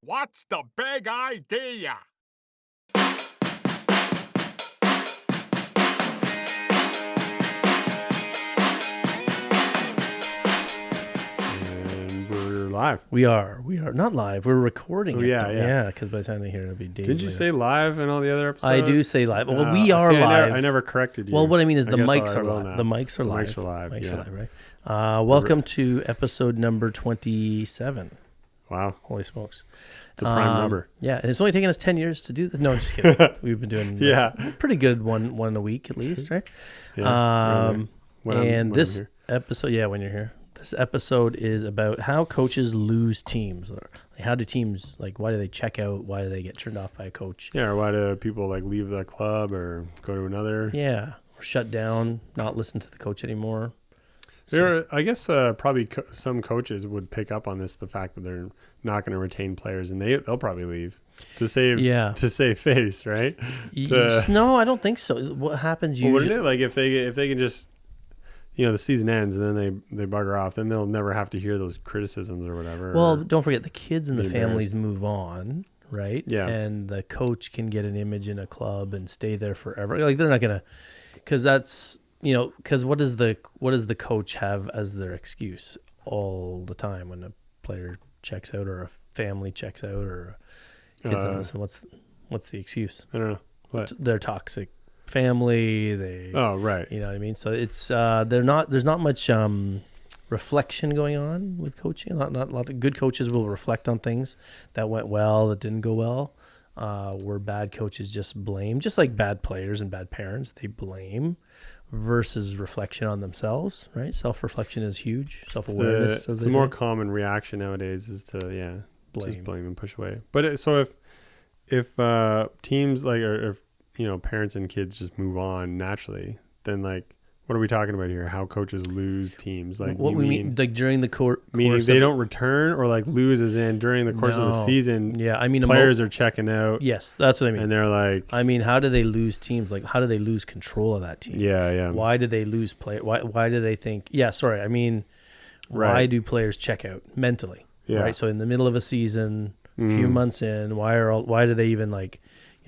What's the big idea? And we're live. We are not live. We're recording. Oh, it, yeah, though. yeah. Because by the time they hear it, it'll be days. Did you later. say live in all the other episodes? I do say live. Well, we are see, live. I never corrected you. Well, what I mean is the guess mics I are will live. now. The mics are live. Mics are live. Mics yeah. are live, right? Welcome to episode number 27. Wow. Holy smokes! It's a prime number. Yeah, and it's only taken us 10 years to do this. No, I'm just kidding. We've been doing pretty good one a week at least, right? Yeah. And this episode, when you're here. This episode is about how coaches lose teams. How do teams, why do they check out? Why do they get turned off by a coach? Yeah, or why do people leave the club or go to another? Yeah, or shut down, not listen to the coach anymore. I guess probably some coaches would pick up on this, the fact that they're not going to retain players, and they'll probably leave to save face, right? No, I don't think so. What happens usually? Wouldn't it? If they can just, the season ends and then they bugger off, then they'll never have to hear those criticisms or whatever. Well, don't forget the kids and the families move on, right? Yeah. And the coach can get an image in a club and stay there forever. They're not gonna, because that's because what does the coach have as their excuse all the time when a player checks out or a family checks out or kids on this? What's the excuse? I don't know. What? They're toxic family. Right. You know what I mean? So it's there's not much reflection going on with coaching. Not a lot of good coaches will reflect on things that went well, that didn't go well. Where bad coaches just blame, just like bad players and bad parents, they blame versus reflection on themselves, right? Self-reflection is huge. Self-awareness. It's the more common reaction nowadays is to blame. Just blame and push away. But if teams or if parents and kids just move on naturally, then what are we talking about here? How coaches lose teams? What we mean during the course, meaning they don't return, or lose as in during the course of the season. Yeah, I mean players are checking out. Yes, that's what I mean. And they're how do they lose teams? How do they lose control of that team? Yeah. Why do they lose play? Why do they think? Yeah, sorry. I mean, why do players check out mentally? Yeah. Right. So in the middle of a season, a few months in, why do they even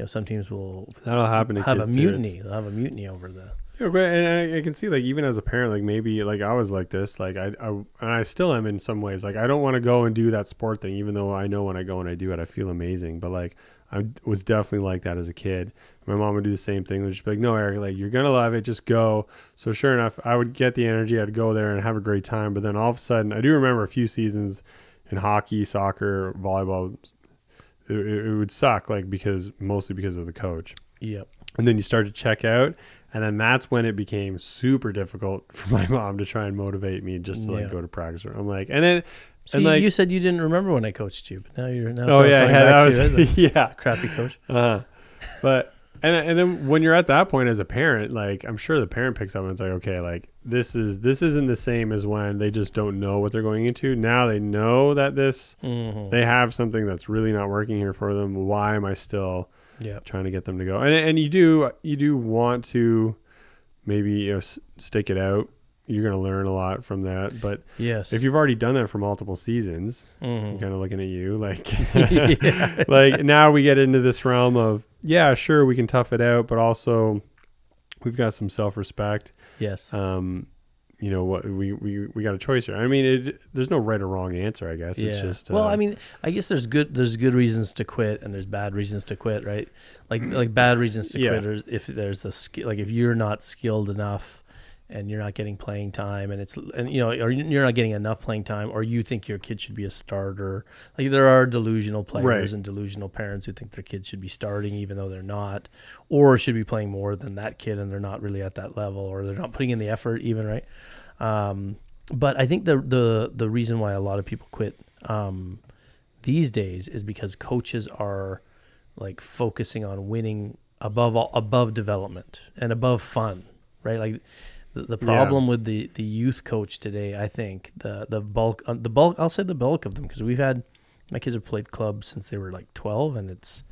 some teams will that'll happen to have kids a mutiny. Too. They'll have a mutiny over the. Yeah, and I can see even as a parent, maybe I was like this, I still am in some ways. I don't want to go and do that sport thing, even though I know when I go and I do it, I feel amazing. But I was definitely like that as a kid. My mom would do the same thing. They'd just be like, "No, Eric, you're gonna love it. Just go." So sure enough, I would get the energy. I'd go there and have a great time. But then all of a sudden, I do remember a few seasons in hockey, soccer, volleyball. It would suck, mostly because of the coach. Yep. And then you start to check out. And then that's when it became super difficult for my mom to try and motivate me just to go to practice. I'm like, and then, so you said you didn't remember when I coached you, but now you're now. Oh yeah, that was the crappy coach. But and then when you're at that point as a parent, I'm sure the parent picks up and it's okay, this isn't the same as when they just don't know what they're going into. Now they know that they have something that's really not working here for them. Why am I still? Yeah, trying to get them to go, and you do want to maybe stick it out. You're going to learn a lot from that, but yes, if you've already done that from multiple seasons, I'm kind of looking at you now we get into this realm of sure we can tough it out, but also we've got some self-respect. Yes. What we got a choice here. I mean, there's no right or wrong answer, I guess. It's just I guess there's good reasons to quit and there's bad reasons to quit, right? Like bad reasons to quit are if there's a skill, if you're not skilled enough and you're not getting playing time or you're not getting enough playing time, or you think your kid should be a starter. There are delusional players and delusional parents who think their kids should be starting even though they're not, or should be playing more than that kid and they're not really at that level, or they're not putting in the effort even, right? But I think the reason why a lot of people quit these days is because coaches are focusing on winning above development and above fun, right? The problem with the youth coach today, I think the bulk, I'll say the bulk of them, because my kids have played club since they were 12, and it's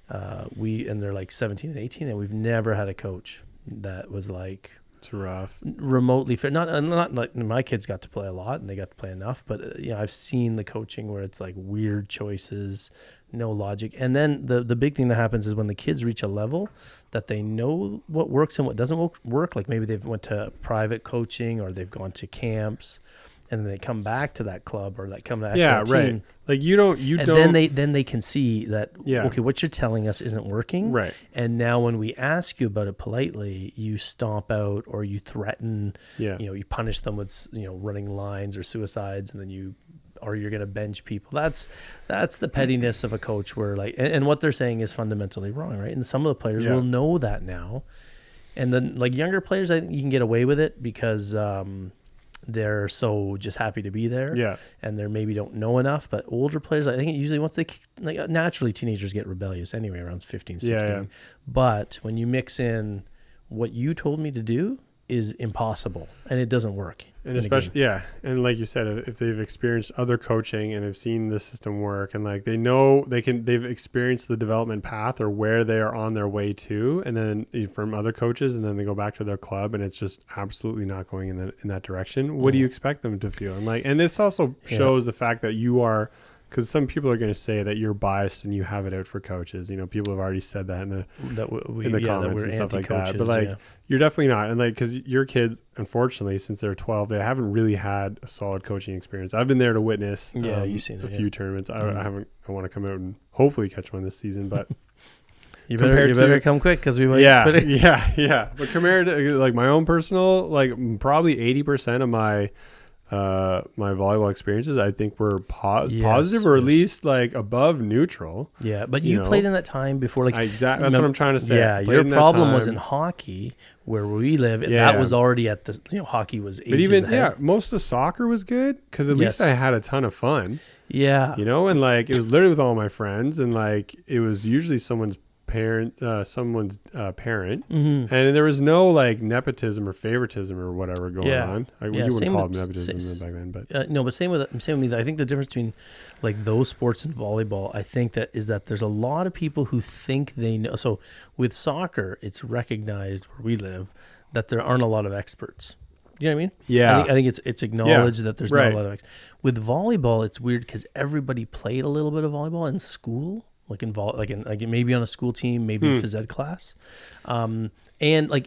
and they're 17 and 18, and we've never had a coach that was It's rough. remotely fair. Not like my kids got to play a lot and they got to play enough, but I've seen the coaching where it's like weird choices, no logic. And then the big thing that happens is when the kids reach a level that they know what works and what doesn't work. Like maybe they've went to private coaching or they've gone to camps, and then they come back to that club or come back to that team. Right. Like you don't. Then they can see that, okay, what you're telling us isn't working. Right. And now when we ask you about it politely, you stomp out or you threaten, you punish them with, running lines or suicides, and then you're going to bench people. That's the pettiness of a coach where and what they're saying is fundamentally wrong, right? And some of the players will know that now. And then younger players, I think you can get away with it because, they're so just happy to be there, and they maybe don't know enough. But older players, I think usually once they naturally teenagers get rebellious anyway around 15, 16. But when you mix in what you told me to do is impossible and it doesn't work. And especially, and like you said, if they've experienced other coaching and they've seen the system work, and they know they've experienced the development path or where they are on their way to, and then from other coaches, and then they go back to their club and it's just absolutely not going in that direction. What do you expect them to feel? And this also shows the fact that you are, because some people are going to say that you're biased and you have it out for coaches. People have already said that in the comments and stuff like that. But you're definitely not. And because your kids, unfortunately, since they're 12, they haven't really had a solid coaching experience. I've been there to witness you've seen a few tournaments. I want to come out and hopefully catch one this season, but you better come quick because we might. But compared to my own personal, probably 80% of my volleyball experiences, I think were positive or at least above neutral. Yeah, but you played in that time before. Exactly. That's what I'm trying to say. Yeah, your problem was in hockey where we live. And that was already at the hockey was ages. But even ahead. Most of soccer was good because at least I had a ton of fun. Yeah, and it was literally with all my friends, and it was usually someone's parent, and there was no nepotism or favoritism or whatever going on. You wouldn't call it nepotism back then, but no. But same with me. I think the difference between those sports and volleyball, I think that there's a lot of people who think they know. So with soccer, it's recognized where we live that there aren't a lot of experts. You know what I mean? Yeah. I think it's acknowledged that there's not a lot of experts. With volleyball, it's weird because everybody played a little bit of volleyball in school. Maybe on a school team, maybe a phys ed class, and I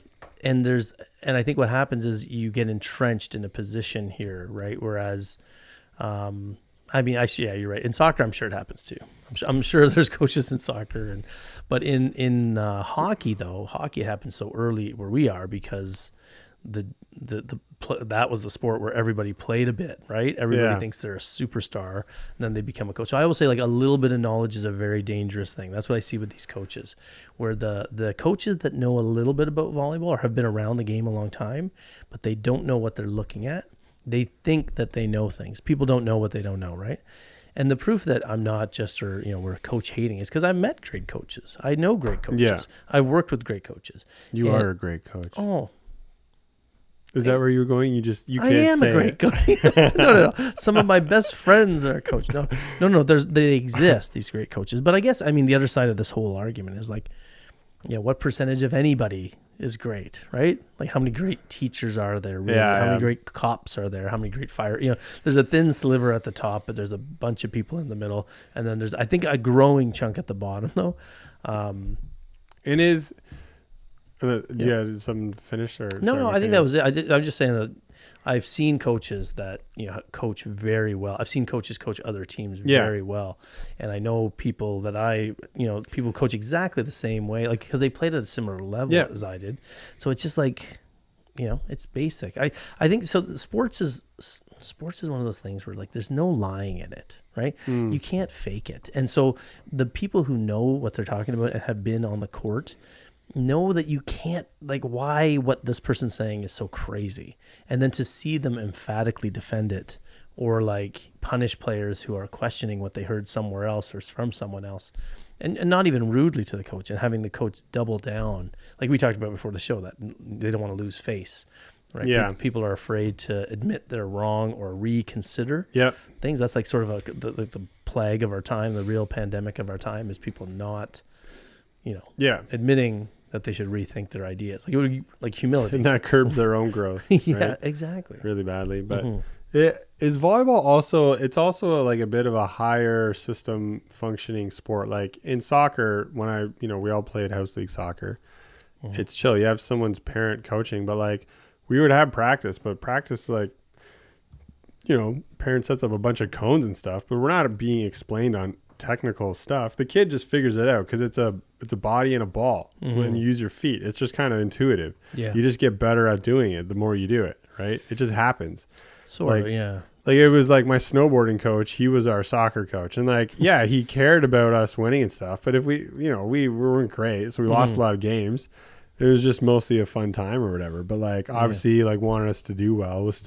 think what happens is you get entrenched in a position here, right? Whereas, you're right. In soccer, I'm sure it happens too. I'm sure there's coaches in soccer, but in hockey though, hockey happens so early where we are because that was the sport where everybody played a bit, right? Everybody thinks they're a superstar, and then they become a coach. So I will say a little bit of knowledge is a very dangerous thing. That's what I see with these coaches, where the coaches that know a little bit about volleyball or have been around the game a long time, but they don't know what they're looking at. They think that they know things. People don't know what they don't know, right? And the proof that I'm not just, we're coach hating is because I've met great coaches. I know great coaches. Yeah. I've worked with great coaches. You are a great coach. Oh, is that where you were going? You can't I am say a great coach. No. Some of my best friends are coaches. No. They exist, these great coaches. But I guess, the other side of this whole argument is what percentage of anybody is great, right? How many great teachers are there? Really? How many great cops are there? How many great fire? There's a thin sliver at the top, but there's a bunch of people in the middle. And then there's, I think, a growing chunk at the bottom, though. It is... did something finish or no? I think that was it. I'm just saying that I've seen coaches that coach very well. I've seen coaches coach other teams very well, and I know people that people coach exactly the same way, because they played at a similar level as I did. So it's just it's basic. I think so. Sports is one of those things where there's no lying in it, right? You can't fake it, and so the people who know what they're talking about and have been on the court know that you can't why what this person's saying is so crazy, and then to see them emphatically defend it or punish players who are questioning what they heard somewhere else or from someone else, and not even rudely to the coach, and having the coach double down, like we talked about before the show, that they don't want to lose face, right? Yeah. People are afraid to admit they're wrong or reconsider things. That's sort of the plague of our time, the real pandemic of our time, is people not admitting that they should rethink their ideas. Like it would be like humility. And that curbs their own growth. Yeah, right? exactly. Really badly. But Mhm. is volleyball also, it's also like a bit of a higher system functioning sport. Like in soccer, when we all played house league soccer, it's chill. You have someone's parent coaching, but like we would have practice, but practice, like, parent sets up a bunch of cones and stuff, but we're not being explained on technical stuff. The kid just figures it out because it's a body and a ball. When you use your feet, it's just kind of intuitive. Yeah. You just get better at doing it the more you do it, right? It just happens. Sort of, yeah. Like it was like my snowboarding coach, he was our soccer coach, and like, yeah, he cared about us winning and stuff, but if we weren't great, so we lost a lot of games. It was just mostly a fun time or whatever, but like obviously like wanted us to do well. Was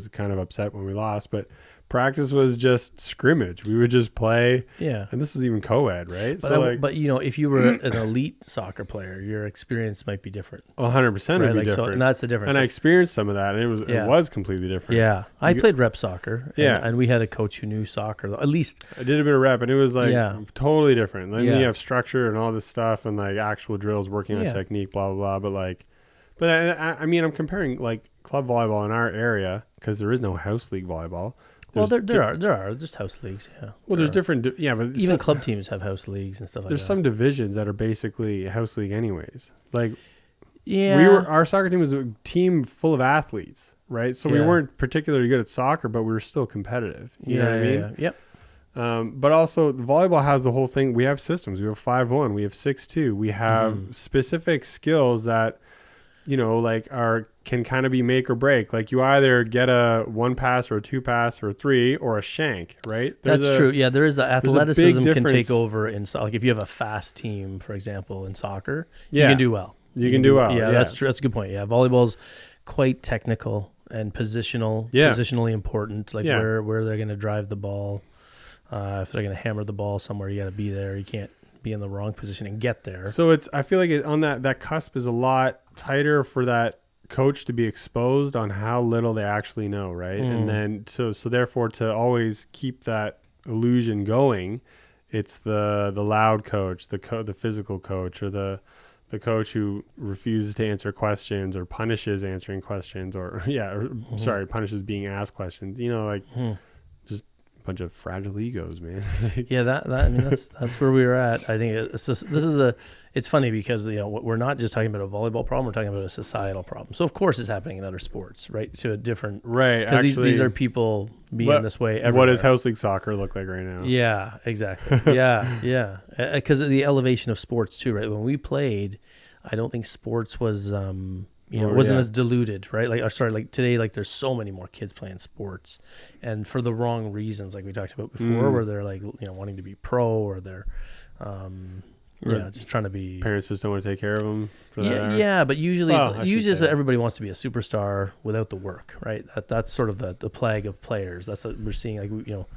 kind of upset when we lost, but practice was just scrimmage. We would just play. Yeah. And this is even co-ed, right? But but if you were an elite soccer player, your experience might be different. 100% would be different. So, and that's the difference. And I experienced some of that, and it was completely different. Yeah. I played rep soccer. And we had a coach who knew soccer. At least I did a bit of rep, and it was like totally different. Then you have structure and all this stuff, and like actual drills, working on technique, blah blah blah. But I mean, I'm comparing like club volleyball in our area because there is no house league volleyball. There are just house leagues, yeah. Well, there's different, but even club teams have house leagues and stuff like that. There's some divisions that are basically house league anyways. Like, yeah, our soccer team was a team full of athletes, right? So we weren't particularly good at soccer, but we were still competitive. You know what I mean? Yeah. Yep. But also, volleyball has the whole thing. We have systems. We have 5-1. We have 6-2. We have specific skills that, can kind of be make or break. Like you either get a 1 pass or a 2 pass or a 3 or a shank, right? That's true. Yeah, there is the athleticism can take over in like if you have a fast team, for example, in soccer, you can do well. You can do well. Yeah, that's true. That's a good point. Yeah, volleyball's quite technical and positionally important. Like where they're going to drive the ball. If they're going to hammer the ball somewhere, you got to be there. You can't be in the wrong position and get there. So I feel like on that cusp is a lot tighter for that coach to be exposed on how little they actually know, right? And then so therefore to always keep that illusion going, it's the loud coach, the physical coach, or the coach who refuses to answer questions or punishes answering questions, or punishes being asked questions. Just a bunch of fragile egos, man. That's where we were at. I think it's funny because we're not just talking about a volleyball problem, we're talking about a societal problem. So of course it's happening in other sports, right? To a different because these are people being this way everywhere. What does house league soccer look like right now? Yeah, exactly. yeah. Because of the elevation of sports too, right? When we played, I don't think sports was it wasn't as diluted, right? Like today, like there's so many more kids playing sports, and for the wrong reasons, like we talked about before, where they're like wanting to be pro, or they're just trying to be. Parents just don't want to take care of them. For that yeah, but usually everybody wants to be a superstar without the work, right? That's sort of the plague of players. That's what we're seeing. Like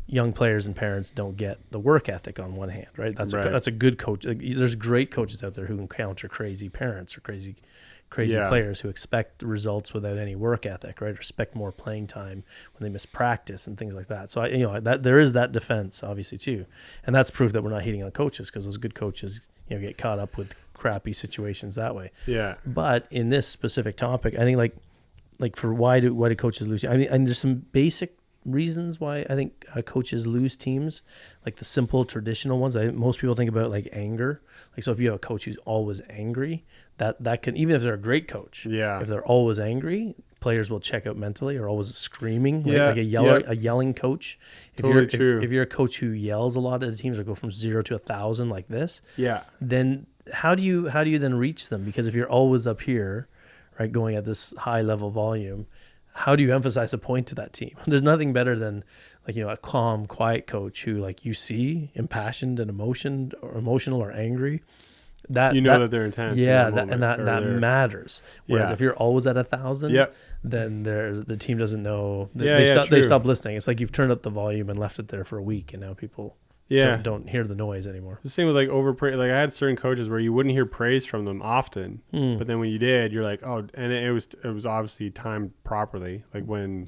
young players and parents don't get the work ethic on one hand, right? That's a good coach. Like, there's great coaches out there who encounter crazy parents or crazy players who expect results without any work ethic, right? Or expect more playing time when they miss practice and things like that. So that there is that defense obviously too, and that's proof that we're not hating on coaches, because those good coaches get caught up with crappy situations that way. Yeah. But in this specific topic, I think like for why do coaches lose? I mean, and there's some basic reasons why I think coaches lose teams, like the simple traditional ones. I think most people think about like anger. Like, so if you have a coach who's always angry, that can, even if they're a great coach, if they're always angry, players will check out mentally, or always screaming, like a yelling coach. If you're a coach who yells a lot at the teams, or go from 0 to 1,000 like this, then how do you then reach them? Because if you're always up here, right, going at this high level volume, how do you emphasize a point to that team? There's nothing better than a calm, quiet coach who you see impassioned and emotional or angry. That they're intense. Yeah, that matters. Whereas if you're always at 1,000, then the team doesn't know. They stop listening. It's like you've turned up the volume and left it there for a week, and now people don't hear the noise anymore. The same with overpraise. Like I had certain coaches where you wouldn't hear praise from them often, but then when you did, you're like, oh, and it was obviously timed properly. Like when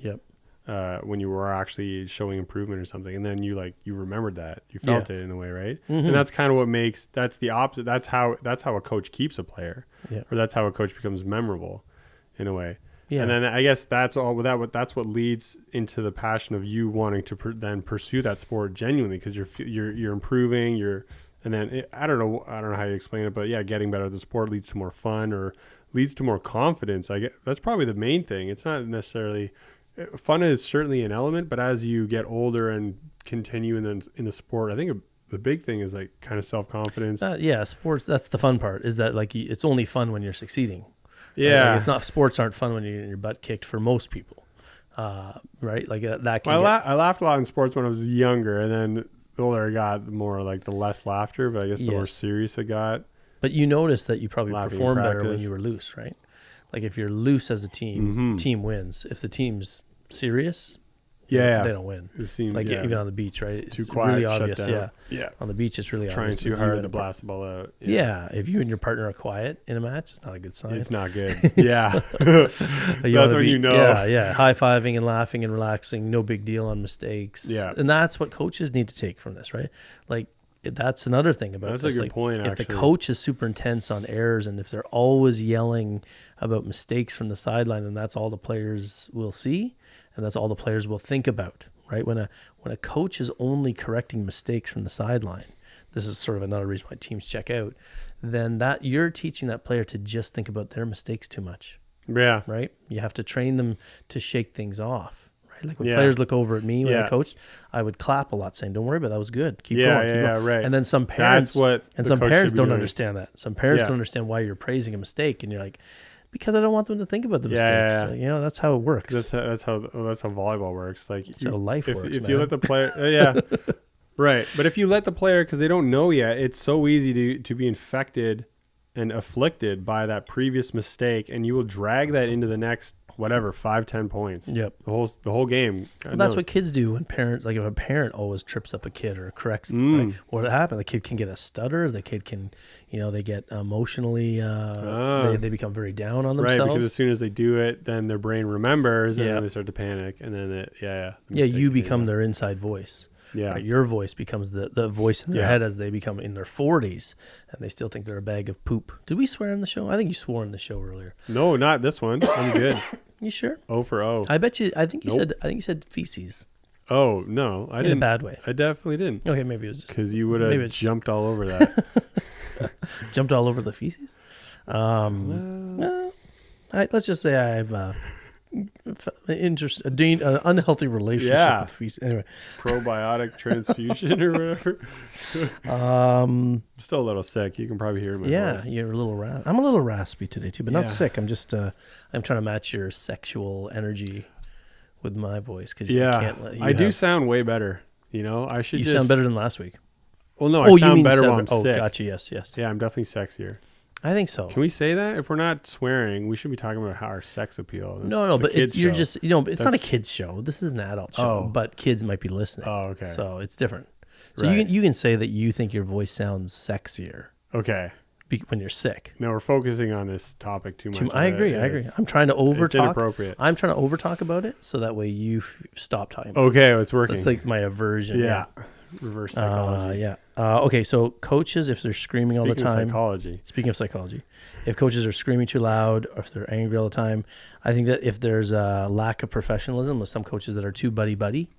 when you were actually showing improvement or something, and then you remembered that, you felt it in a way, right? And that's kind of what that's the opposite. That's how a coach keeps a player, or that's how a coach becomes memorable in a way. Yeah. And then I guess that's what leads into the passion of you wanting to then pursue that sport genuinely, because you're improving, and then I don't know how you explain it, but yeah, getting better at the sport leads to more fun or leads to more confidence. That's probably the main thing. It's not necessarily fun is certainly an element, but as you get older and continue in the sport, I think the big thing is like kind of self-confidence. Sports. That's the fun part, is that like it's only fun when you're succeeding. Yeah, it's not. Sports aren't fun when you're getting your butt kicked for most people, right? Like that. I laughed a lot in sports when I was younger, and then the older I got, the more like the less laughter. But I guess the more serious I got. But you notice that you probably perform better when you were loose, right? Like if you're loose as a team, team wins. If the team's serious, they don't win. Even on the beach, right? It's too quiet, really obvious. Yeah. On the beach, it's really trying obvious. Trying too hard to blast the ball out. Yeah. If you and your partner are quiet in a match, it's not a good sign. It's not good. Yeah. That's when you know. Yeah. High-fiving and laughing and relaxing. No big deal on mistakes. Yeah. And that's what coaches need to take from this, right? Like, that's another thing about this. That's a good point, actually. If the coach is super intense on errors, and if they're always yelling about mistakes from the sideline, then that's all the players will see, and that's all the players will think about, right? When a coach is only correcting mistakes from the sideline, this is sort of another reason why teams check out, then that you're teaching that player to just think about their mistakes too much. Yeah. Right? You have to train them to shake things off. Like when players look over at me when I coached, I would clap a lot, saying, "Don't worry about it, that was good. Keep going." Right. And then some parents don't understand that. Some parents don't understand why you're praising a mistake, and you're like, "Because I don't want them to think about the mistakes." So, that's how it works. That's how volleyball works. Like how life works. If you let the player, right. But if you let the player, because they don't know yet, it's so easy to be infected and afflicted by that previous mistake, and you will drag that into the next 5-10 points. Yep. The whole game. Well, that's what kids do when parents, like if a parent always trips up a kid or corrects them, right? What happened? The kid can get a stutter. The kid can, they get emotionally, they become very down on themselves. Right, because as soon as they do it, then their brain remembers, and then they start to panic, and then you become their inside voice. Yeah, right? Your voice becomes the voice in their head as they become in their 40s, and they still think they're a bag of poop. Did we swear in the show? I think you swore in the show earlier. No, not this one. I'm good. You sure? 0 for 0. I bet you. I think you said feces. Oh no, I didn't. In a bad way. I definitely didn't. Okay, maybe it was because you would have jumped all over that. Jumped all over the feces. Let's just say I have an unhealthy relationship with feces. Anyway, probiotic transfusion or whatever. Still a little sick. You can probably hear my voice. You're a little I'm a little raspy today too, but not sick. I'm just I'm trying to match your sexual energy with my voice, because I do sound way better. I should. You sound better than last week. Well, no, I sound better while I'm sick. Oh, gotcha. Yes. Yeah, I'm definitely sexier. I think so. Can we say that? If we're not swearing, we should be talking about how our sex appeal. No, but you're just, it's not a kid's show. This is an adult show, but kids might be listening. Oh, okay. So it's different. So you can say that you think your voice sounds sexier. Okay. When you're sick. No, we're focusing on this topic too much. I agree. I'm trying to overtalk. It's inappropriate. I'm trying to overtalk about it so that way you stop talking about it. It's working. It's like my aversion. Yeah. Reverse psychology. Okay, so coaches, if they're screaming all the time. Speaking of psychology, if coaches are screaming too loud or if they're angry all the time, I think that if there's a lack of professionalism with some coaches that are too buddy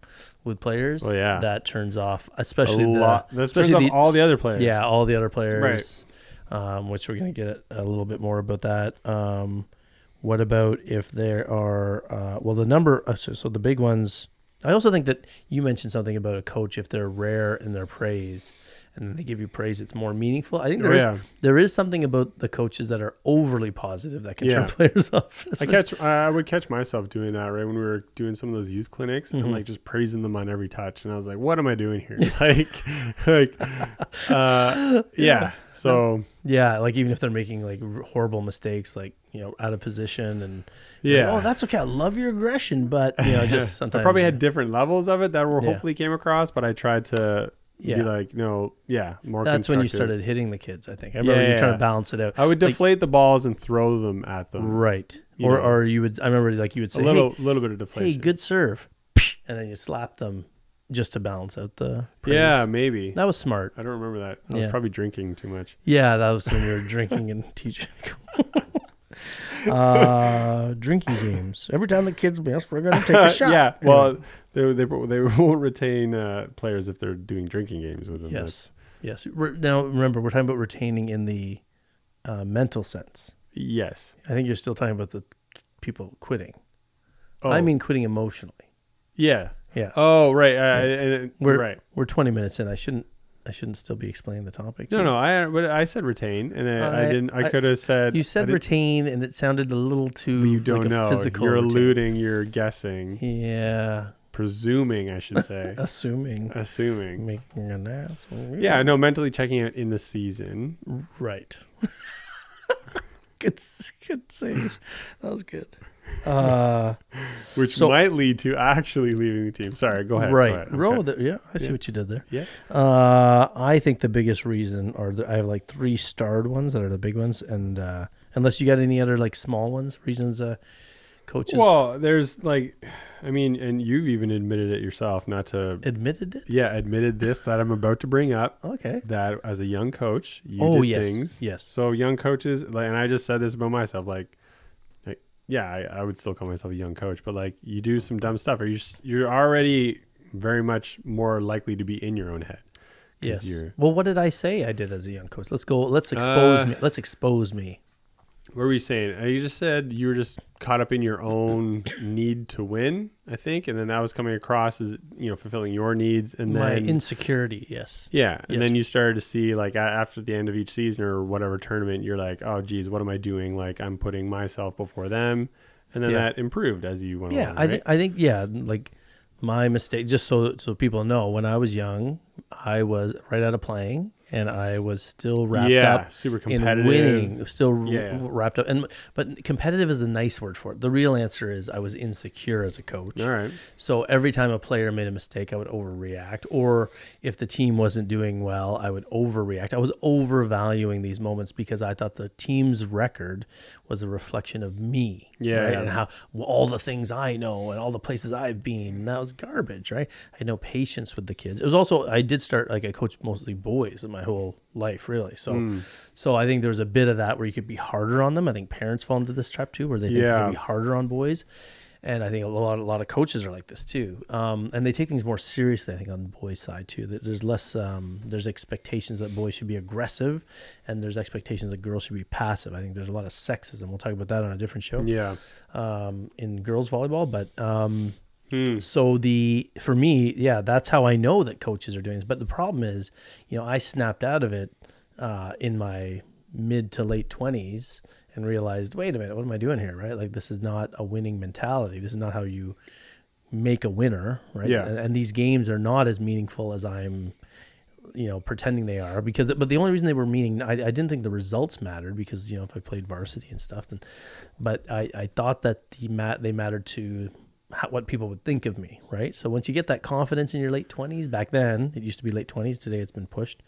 with players, that turns off, especially all the other players. Yeah, all the other players, right. Which we're going to get a little bit more about that. What about if there are, so the big ones. I also think that you mentioned something about a coach, if they're rare in their praise and then they give you praise, it's more meaningful. I think there is something about the coaches that are overly positive that can turn players off. I would catch myself doing that, right, when we were doing some of those youth clinics and like just praising them on every touch, and I was like, what am I doing here? So like even if they're making like horrible mistakes, like out of position, and like, that's okay, I love your aggression, but just sometimes I probably had different levels of it that hopefully came across, but I tried to be like, more that's when you started hitting the kids. I think I remember you trying to balance it out. I would deflate the balls and throw them at them, right? Or you would, I remember like you would say a little bit of deflation. Hey, good serve. and then you slap them just to balance out the praise. Yeah, maybe. That was smart. I don't remember that. I was probably drinking too much. Yeah, that was when you were drinking and teaching. Drinking games. Every time the kids miss, we're gonna take a shot. Yeah, well, they won't retain players if they're doing drinking games with them. Yes. Now remember, we're talking about retaining in the mental sense. Yes. I think you're still talking about the people quitting. Oh. I mean quitting emotionally. Yeah. Yeah. Oh, right. We're 20 minutes in. I shouldn't still be explaining the topic. No. I said retain, and I didn't. I could have said. You said retain, and it sounded a little too. You don't know. Physical you're retain. alluding. You're guessing. Yeah. Presuming, I should say. Assuming. Making an ass. Yeah. No. Mentally checking out in the season. Right. Good save. That was good. Which might lead to actually leaving the team. Sorry, go ahead. Right. Go ahead. Yeah, I see what you did there. Yeah. I think the biggest reason, I have like 3 starred ones that are the big ones, and unless you got any other like small ones, reasons coaches. Well, there's and you've even admitted it yourself, not to admitted it. Yeah, admitted this that I'm about to bring up. Okay. That as a young coach, you did things. Yes. So young coaches, and I just said this about myself, I would still call myself a young coach, but you do some dumb stuff, or you're already very much more likely to be in your own head. Yes. Well, what did I say I did as a young coach? Let's go. Let's expose me. Let's expose me. What were you saying? You just said you were just caught up in your own need to win, I think, and then that was coming across as fulfilling your needs, and my then insecurity. Yes. Yeah, and then you started to see after the end of each season or whatever tournament, you're like, oh, geez, what am I doing? I'm putting myself before them, and then that improved as you went along. Right? I think my mistake. Just so people know, when I was young, I was right out of playing. And I was still wrapped up super competitive. in winning, wrapped up. But competitive is a nice word for it. The real answer is I was insecure as a coach. All right. So every time a player made a mistake, I would overreact. Or if the team wasn't doing well, I would overreact. I was overvaluing these moments because I thought the team's record was a reflection of me. Yeah. Right? And how all the things I know and all the places I've been. And that was garbage, right? I had no patience with the kids. It was also, I did start, I coached mostly boys in my whole life, really. So I think there's a bit of that where you could be harder on them. I think parents fall into this trap too, where they think they can be harder on boys. And I think a lot of coaches are like this too. And they take things more seriously, I think, on the boys' side too. There's less, there's expectations that boys should be aggressive, and there's expectations that girls should be passive. I think there's a lot of sexism. We'll talk about that on a different show. Yeah. In girls volleyball, but so for me, that's how I know that coaches are doing this. But the problem is, I snapped out of it in my mid to late 20s and realized, wait a minute, what am I doing here, right? This is not a winning mentality. This is not how you make a winner, right? Yeah. And these games are not as meaningful as I'm, pretending they are. But the only reason they were I didn't think the results mattered because, if I played varsity and stuff, but I thought that they mattered to what people would think of me, right? So once you get that confidence in your late 20s, back then, it used to be late 20s, today it's been pushed,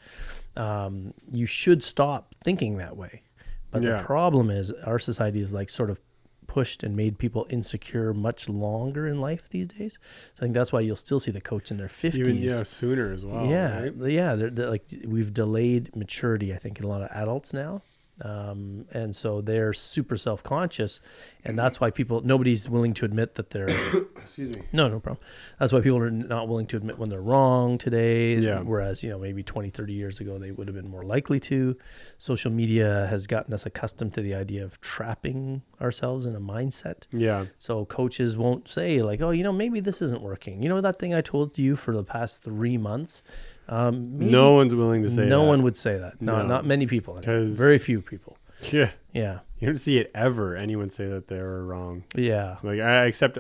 you should stop thinking that way. But the problem is our society is sort of pushed and made people insecure much longer in life these days. So I think that's why you'll still see the coach in their 50s. Even, sooner as well. Yeah, right? yeah. They're we've delayed maturity, I think, in a lot of adults now. And so they're super self-conscious, and that's why nobody's willing to admit that they're excuse me. No problem. That's why people are not willing to admit when they're wrong today. Yeah. Whereas, maybe 20, 30 years ago, they would have been more likely to. Social media has gotten us accustomed to the idea of trapping ourselves in a mindset. Yeah. So coaches won't say maybe this isn't working. That thing I told you for the past 3 months, no one's willing to say that. No one would say that. Not many people. Very few people. Yeah. Yeah. You don't see it ever. Anyone say that they were wrong. Yeah. I accept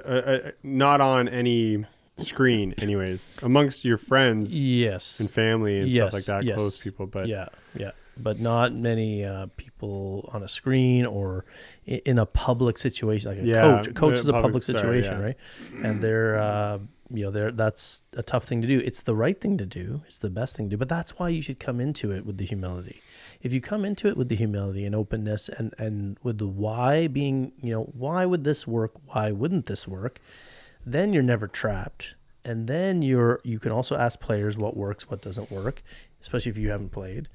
not on any screen anyways, amongst your friends. Yes. And family and stuff like that, close people. But yeah. But not many people on a screen or in a public situation, like a coach. A coach is a public situation, right? And they're that's a tough thing to do. It's the right thing to do. It's the best thing to do. But that's why you should come into it with the humility. If you come into it with the humility and openness and with the why being, why would this work? Why wouldn't this work? Then you're never trapped. And then you can also ask players what works, what doesn't work, especially if you haven't played.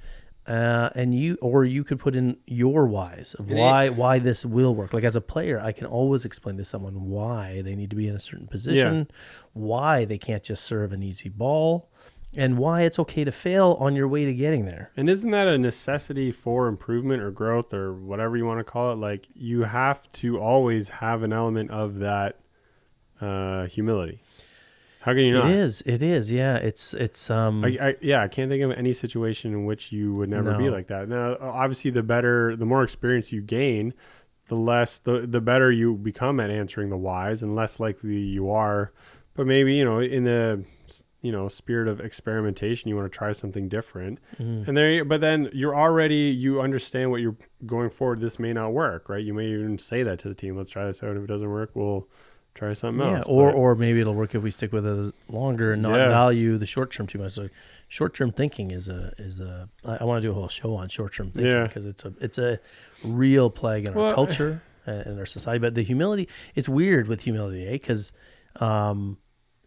And you could put in your whys of why this will work. Like as a player, I can always explain to someone why they need to be in a certain position, why they can't just serve an easy ball, and why it's okay to fail on your way to getting there. And isn't that a necessity for improvement or growth or whatever you want to call it? Like you have to always have an element of that humility. How can you not? It is. Yeah. It's I can't think of any situation in which you would never be like that. Now, obviously the more experience you gain, the better you become at answering the whys and less likely you are. But maybe, in the, spirit of experimentation, you want to try something different. But then you understand what you're going forward. This may not work, right? You may even say that to the team. Let's try this out. If it doesn't work, we'll try something else. Or maybe it'll work if we stick with it longer and not value the short term too much. Like short term thinking is I want to do a whole show on short term thinking because it's a real plague in our culture and our society. But the humility, it's weird with humility, because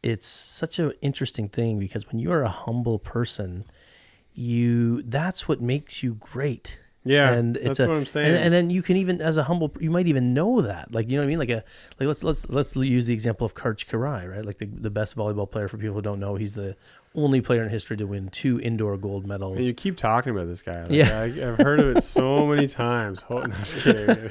it's such an interesting thing, because when you are a humble person, that's what makes you great. Yeah, and that's what I'm saying. And then you can even, as a humble, you might even know that. Like, you know what I mean? Like let's use the example of Karch Karai, right? Like the best volleyball player, for people who don't know. He's the only player in history to win 2 indoor gold medals. And you keep talking about this guy. I've heard of it so many times. No, I'm just kidding.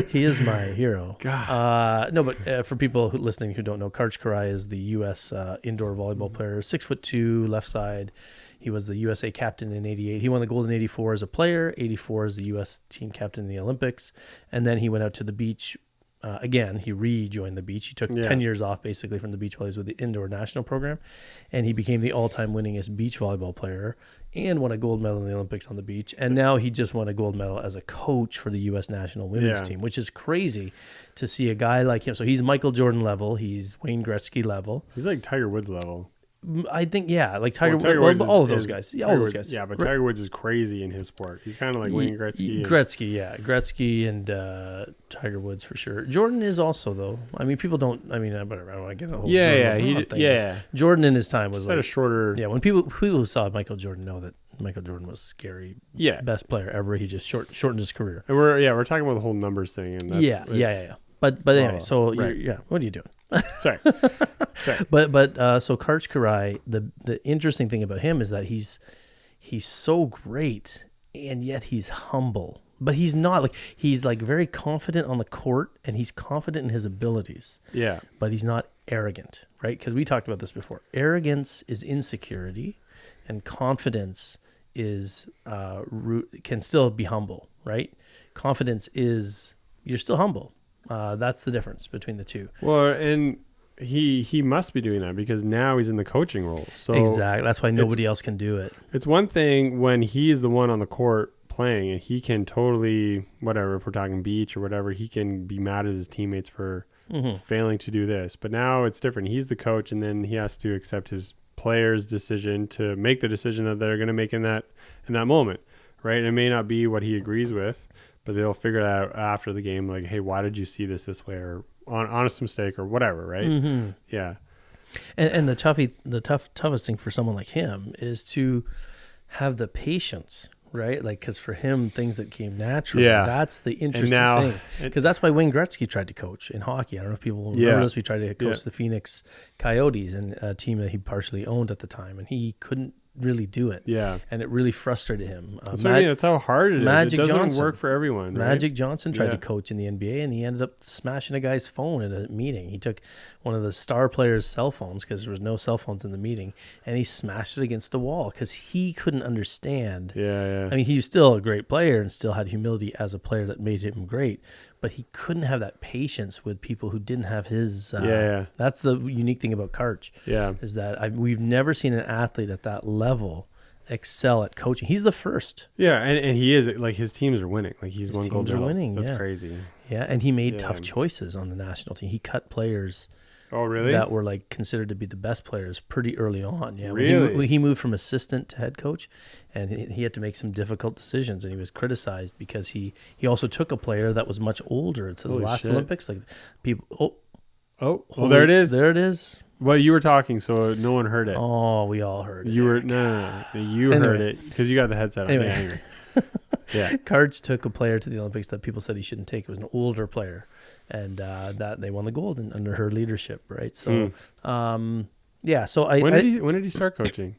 He is my hero. God. No, but for people listening who don't know, Karch Karai is the U.S. Indoor volleyball player, 6'2", left side. He was the USA captain in 88. He won the gold in 84 as a player, 84 as the U.S. team captain in the Olympics. And then he went out to the beach. Again, he rejoined the beach. He took 10 years off basically from the beach volleys with the indoor national program. And he became the all-time winningest beach volleyball player and won a gold medal in the Olympics on the beach. And now he just won a gold medal as a coach for the U.S. national women's team, which is crazy to see a guy like him. So he's Michael Jordan level. He's Wayne Gretzky level. He's like Tiger Woods level. I think, like Tiger Woods, all of those guys. Yeah, all those guys. Yeah, but Tiger Woods is crazy in his sport. He's kind of like Wayne Gretzky. Gretzky and Tiger Woods for sure. Jordan is also, though. I mean, people don't, whatever. I don't want to get a whole Jordan thing. Jordan in his time was like a shorter. Yeah, when people who saw Michael Jordan know that Michael Jordan was scary. Yeah. Best player ever. He just shortened his career. And we're talking about the whole numbers thing. And that's, But anyway, so what are you doing? Sorry. But so Karch Karai, the interesting thing about him is that he's so great, and yet he's humble. But he's not he's very confident on the court, and he's confident in his abilities. Yeah. But he's not arrogant, right? Because we talked about this before. Arrogance is insecurity, and confidence is can still be humble, right? Confidence is you're still humble. That's the difference between the two. Well, and he must be doing that because now he's in the coaching role. So exactly. That's why nobody else can do it. It's one thing when he's the one on the court playing and he can totally, whatever, if we're talking beach or whatever, he can be mad at his teammates for failing to do this. But now it's different. He's the coach, and then he has to accept his players' decision to make the decision that they're going to make in that moment, right? And it may not be what he agrees with, but they'll figure that out after the game, like, hey, why did you see this way, or honest mistake, or whatever, right? Mm-hmm. Yeah. And the toughest thing for someone like him is to have the patience, right? Like, because for him, things that came naturally, that's the interesting thing. Because that's why Wayne Gretzky tried to coach in hockey. I don't know if people remember this. We tried to coach the Phoenix Coyotes, and a team that he partially owned at the time, and he couldn't really do it. Yeah. And it really frustrated him. That's how hard it is. It doesn't work for everyone. Right? Magic Johnson tried to coach in the NBA, and he ended up smashing a guy's phone in a meeting. He took one of the star players' cell phones, because there was no cell phones in the meeting, and he smashed it against the wall because he couldn't understand. I mean, he was still a great player and still had humility as a player that made him great, but he couldn't have that patience with people who didn't have his. That's the unique thing about Karch. Is that we've never seen an athlete at that level excel at coaching. He's the first. And he is, like, his teams are winning. Like, he's won gold medals. That's crazy. Yeah, and he made tough choices on the national team. He cut players. Oh, really? That were like considered to be the best players pretty early on. Yeah, really. He moved from assistant to head coach, and he had to make some difficult decisions, and he was criticized because he also took a player that was much older to the last Olympics. Like people, Oh, well, there it is. There it is. Well, you were talking, so no one heard it. Oh, we all heard it. You were no. You heard it because you got the headset on. Anyway. Yeah. Karch took a player to the Olympics that people said he shouldn't take. It was an older player, and that they won the gold under her leadership, right? So, yeah. So when did he start coaching?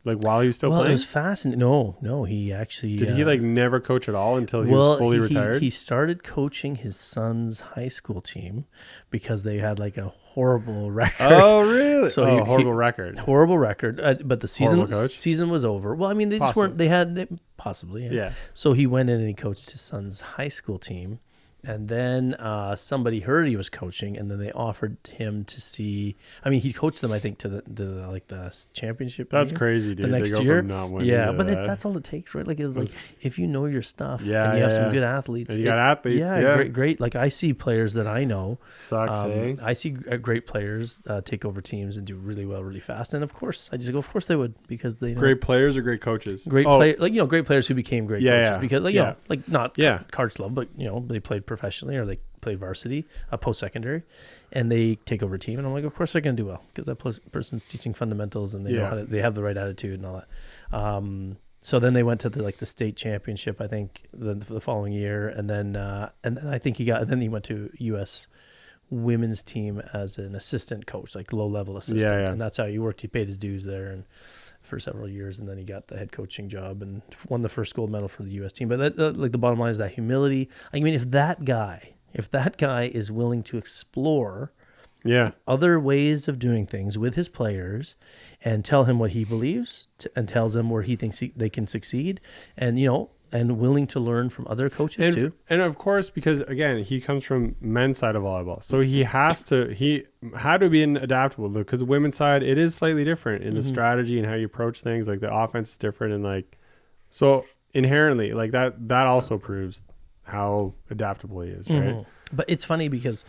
Like while he was still playing? It was fascinating. No, he actually did he like never coach at all until he was fully retired? He started coaching his son's high school team because they had like a horrible record. Oh, really? So horrible record. Horrible record. But the season was over. Well, I mean, they just weren't. They had possibly. Yeah. So he went in and he coached his son's high school team. And then somebody heard he was coaching, and then they offered him to see. I mean, he coached them, I think, to the championship. That's crazy, dude. The next year, that's all it takes, right? Like it's like if you know your stuff, and you have some good athletes. And you got athletes, great. Like I see players that I know. Sucks, eh? I see great players take over teams and do really well, really fast. And of course, I just go, of course they would, because they know. Great players or great coaches. Great players who became great coaches because not Karch level, but they played professionally or they played varsity, post-secondary, and they take over a team, and I'm like, of course they're going to do well because that person's teaching fundamentals and they know how to, they have the right attitude and all that. So then they went to the state championship, I think, the following year, and then I think he went to U.S. women's team as an assistant coach, like low-level assistant, and that's how he worked. He paid his dues there and for several years, and then he got the head coaching job and won the first gold medal for the U.S. team. But the bottom line is that humility. I mean, if that guy is willing to explore other ways of doing things with his players and tell him what he believes and tells them where he thinks they can succeed, and willing to learn from other coaches too. And of course, because again, he comes from men's side of volleyball. So he had to be adaptable, because the women's side, it is slightly different in the strategy and how you approach things. Like the offense is different. And so inherently that also proves how adaptable he is. Right. But it's funny because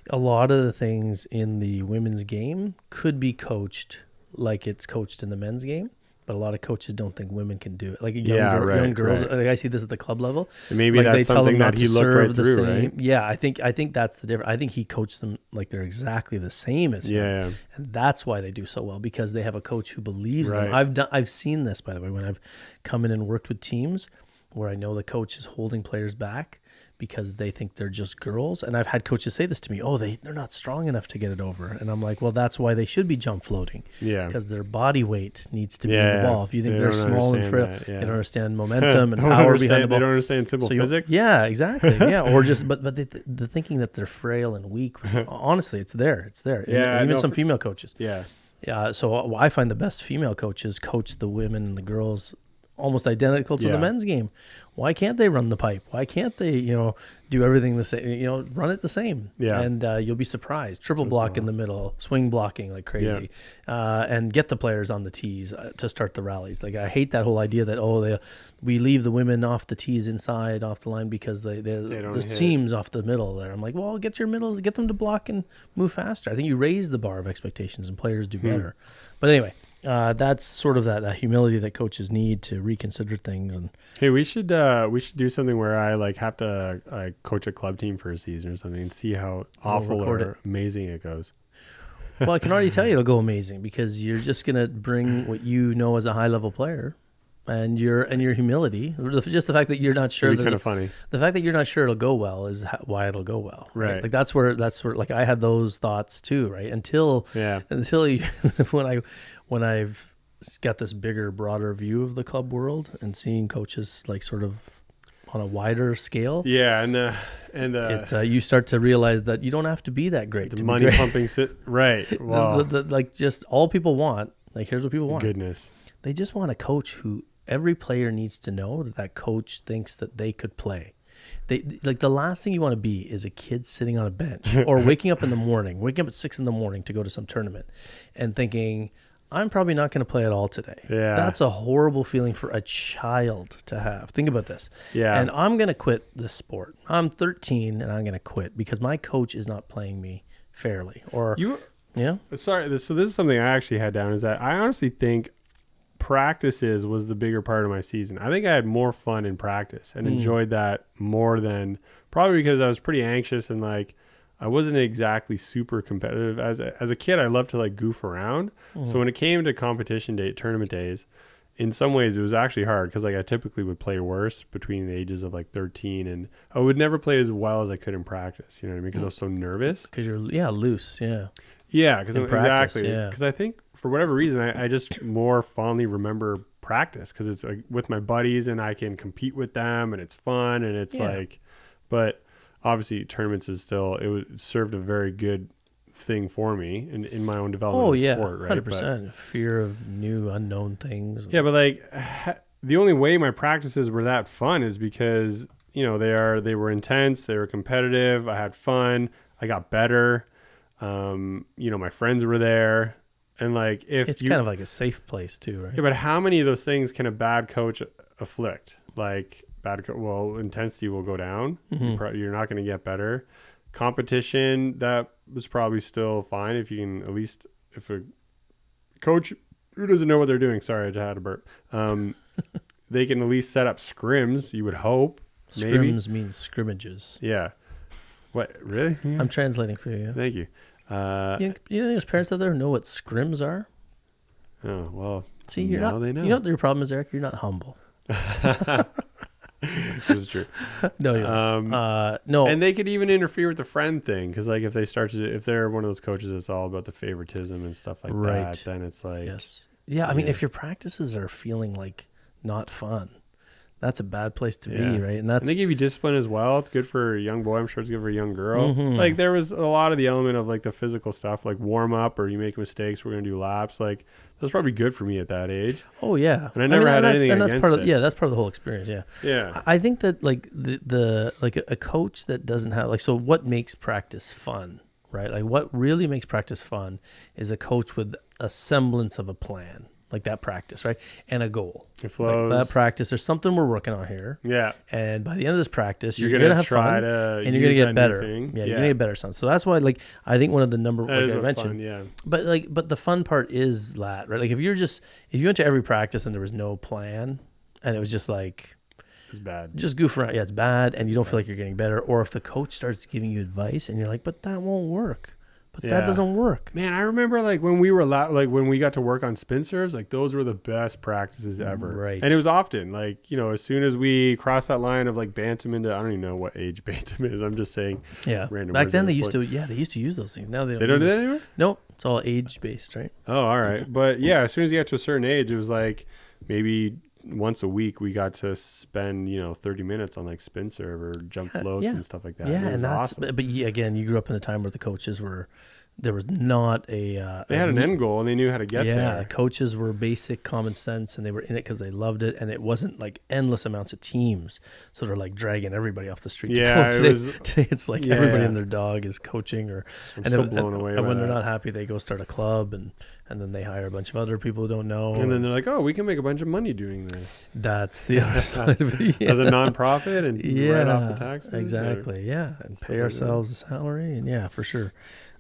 a lot of the things in the women's game could be coached like it's coached in the men's game. But a lot of coaches don't think women can do it. Like young girls, like I see this at the club level. And maybe that's something that he looked right through, right? Yeah, I think that's the difference. I think he coached them like they're exactly the same as him. And that's why they do so well, because they have a coach who believes them. I've seen this, by the way, when I've come in and worked with teams where I know the coach is holding players back because they think they're just girls. And I've had coaches say this to me, they're not strong enough to get it over. And I'm like, well, that's why they should be jump floating. Yeah. Because their body weight needs to be in the ball. If you think they're small and frail, they don't understand momentum and power behind the ball. They don't understand simple physics. Yeah, exactly. Yeah. Or just, but the thinking that they're frail and weak, was, honestly, it's there. It's there. Yeah. Even some female coaches. Yeah. Yeah. So I find the best female coaches coach the women and the girls almost identical to the men's game. Why can't they run the pipe? Why can't they, do everything the same, run it the same? Yeah. And you'll be surprised. Triple block in the middle, swing blocking like crazy, and get the players on the tees to start the rallies. Like, I hate that whole idea that, we leave the women off the tees inside, off the line, because there's seams off the middle there. I'm like, well, get your middles, get them to block and move faster. I think you raise the bar of expectations and players do better. But anyway, that's sort of that humility that coaches need to reconsider things. And hey, we should do something where I have to coach a club team for a season or something and see how awful or amazing it goes. Well, I can already tell you it'll go amazing, because you're just gonna bring what you know as a high level player, and your humility. Just the fact that you're not sure. It'd be kind of funny. The fact that you're not sure it'll go well is why it'll go well. Right. Like that's where like I had those thoughts too. Right. Until when I've got this bigger, broader view of the club world and seeing coaches sort of on a wider scale. Yeah, and you start to realize that you don't have to be that great. The money pumping, right? Wow. Just all people want. Here's what people want. Goodness. They just want a coach who every player needs to know that coach thinks that they could play. The last thing you want to be is a kid sitting on a bench or waking up at 6 a.m. to go to some tournament and thinking, I'm probably not going to play at all today. Yeah. That's a horrible feeling for a child to have. Think about this. Yeah. And I'm going to quit this sport. I'm 13 and I'm going to quit because my coach is not playing me fairly. Sorry. So this is something I actually had down, is that I honestly think practices was the bigger part of my season. I think I had more fun in practice and enjoyed that more than, probably because I was pretty anxious and I wasn't exactly super competitive. As a kid, I loved to like goof around. So when it came to tournament days, in some ways it was actually hard because like I typically would play worse between the ages of like 13, and I would never play as well as I could in practice. You know what I mean? Because I was so nervous. Because you're loose. Yeah. Yeah, because practice, exactly. Because I think for whatever reason, I just more fondly remember practice because it's like with my buddies and I can compete with them and it's fun and it's like, but obviously tournaments is still, it served a very good thing for me in my own development of sport, right? 100%. Fear of new unknown things. Yeah, but like the only way my practices were that fun is because, you know, they were intense, they were competitive, I had fun, I got better. You know, my friends were there, and like it's kind of like a safe place too, right? Yeah, but how many of those things can a bad coach afflict? Like intensity will go down. You're not going to get better. Competition, that was probably still fine if you can at least, if a coach who doesn't know what they're doing, sorry, I just had a burp. They can at least set up scrims. You would hope. Scrims means scrimmages. Yeah. What, really? Yeah. I'm translating for you. Thank you. You know, there's parents out there who know what scrims are. Oh, well. See, you're not. They know. You know what your problem is, Eric? You're not humble. This is true. No, you're no. And they could even interfere with the friend thing because, like, if they're one of those coaches that's all about the favoritism and stuff like that, then it's like, yeah. I mean, if your practices are feeling like not fun, that's a bad place to be, right? And they give you discipline as well. It's good for a young boy. I'm sure it's good for a young girl. Like there was a lot of the element of like the physical stuff, like warm up or you make mistakes, we're going to do laps. Like that's probably good for me at that age. Oh yeah. And I never had anything against it. Yeah, that's part of the whole experience. Yeah. Yeah. I think that like the like a coach that doesn't have like, so what makes practice fun, right? Like what really makes practice fun is a coach with a semblance of a plan. Like that practice, right? And a goal. It flows. Like that practice. There's something we're working on here. Yeah. And by the end of this practice, you're going to have fun. And you're going to get better. Yeah, you're going to get better. So that's why, like, I think one of the number, like I mentioned. Fun, But the fun part is that, right? Like if you went to every practice and there was no plan and it was just like, it's bad. Just goof around. Yeah, it's bad. And you don't feel like you're getting better. Or if the coach starts giving you advice and you're like, but that won't work. But that doesn't work. Man, I remember like when we were when we got to work on spin serves, like those were the best practices ever. Right. And it was often like, you know, as soon as we crossed that line of like bantam into, I don't even know what age bantam is. I'm just saying. Yeah. Random Back then they used to use those things. Now they don't do that anymore? Nope. It's all age based, right? Oh, all right. But yeah, as soon as you get to a certain age, it was like maybe once a week we got to spend, you know, 30 minutes on like spin serve or jump floats and stuff like that. Yeah. And that's awesome. But again, you grew up in a time where the coaches there was not they had an end goal and they knew how to get there. Yeah, coaches were basic common sense and they were in it because they loved it, and it wasn't like endless amounts of teams. So they're like dragging everybody off the street to go. Today it's like everybody and their dog is coaching, I'm still blown away. And when they're not happy, they go start a club and then they hire a bunch of other people who don't know. And then they're like, oh, we can make a bunch of money doing this. That's the other side of it. As a nonprofit and write off the taxes. Exactly. And pay ourselves a salary. And for sure.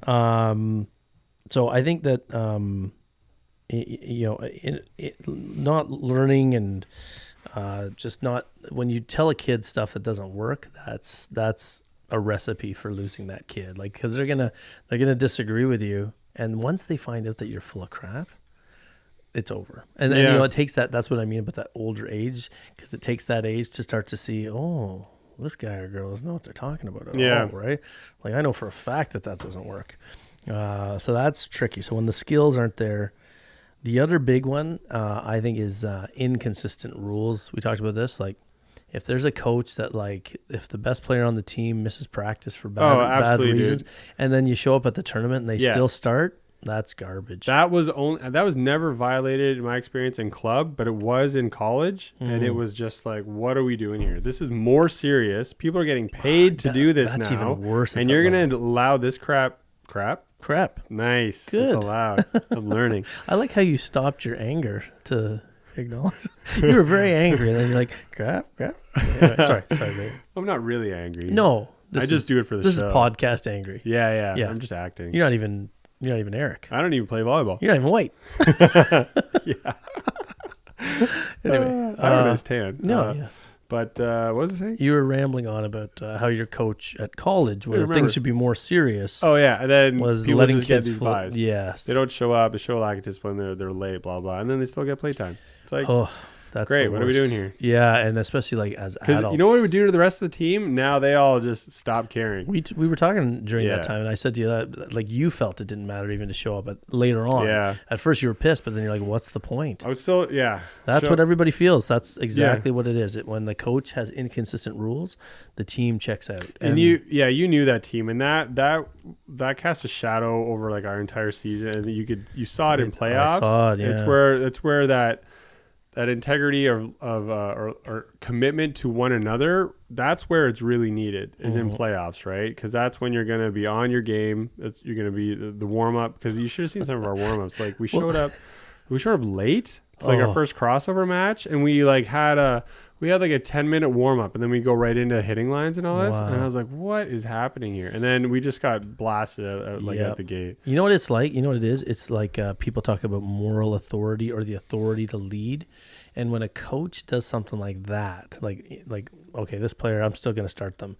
So I think that, you know, not learning and, just not, when you tell a kid stuff that doesn't work, that's a recipe for losing that kid. Like, cause they're going to disagree with you. And once they find out that you're full of crap, it's over. And you know, it takes that's what I mean about that older age. Cause it takes that age to start to see, oh, this guy or girl doesn't know what they're talking about at all, right? Like I know for a fact that doesn't work. So that's tricky. So when the skills aren't there, the other big one I think is inconsistent rules. We talked about this. Like if there's a coach that like if the best player on the team misses practice for bad reasons, and then you show up at the tournament and they still start. That's garbage. That was never violated in my experience in club, but it was in college, and it was just like, what are we doing here? This is more serious. People are getting paid to do this that's now. Even worse. And you're going to allow this crap. Nice. Good. It's allowed. I'm learning. I like how you stopped your anger to acknowledge. You were very angry, and then you're like, crap. Anyway, sorry, babe. I'm not really angry. No, I just do it for the show. This is podcast angry. Yeah. I'm just acting. You're not even Eric. I don't even play volleyball. You're not even white. Yeah. Anyway, I have a nice tan. No, But what was I saying? You were rambling on about how your coach at college, where things should be more serious. Oh yeah, and then was people letting just get kids these vibes. Yes, They don't show up. They show lack of discipline. They're late. Blah blah, and then they still get playtime. It's like, oh, that's great. the What are we worst. doing here? Yeah, and especially like as adults. You know what it would do to the rest of the team? Now they all just stop caring. We were talking during Yeah. that time, and I said to you that like you felt it didn't matter even to show up, but later on, Yeah. at first you were pissed, but then you're like, what's the point? I was still, yeah. That's what everybody feels. That's exactly Yeah. what it is. When the coach has inconsistent rules, the team checks out. And you knew that team, and that cast a shadow over like our entire season, and you saw it in playoffs. I saw it, yeah. It's where that integrity or commitment to one another, that's where it's really needed, is in playoffs, right? Because that's when you're going to be on your game. You're going to be the warm up, because you should have seen some of our warm ups. Like we showed up late to like our first crossover match, and we had like a 10-minute warm up, and then we go right into hitting lines and all this. Wow. And I was like, what is happening here? And then we just got blasted at the gate. You know what it's like? You know what it is? It's like people talk about moral authority or the authority to lead. And when a coach does something like that, like okay, this player, I'm still going to start them,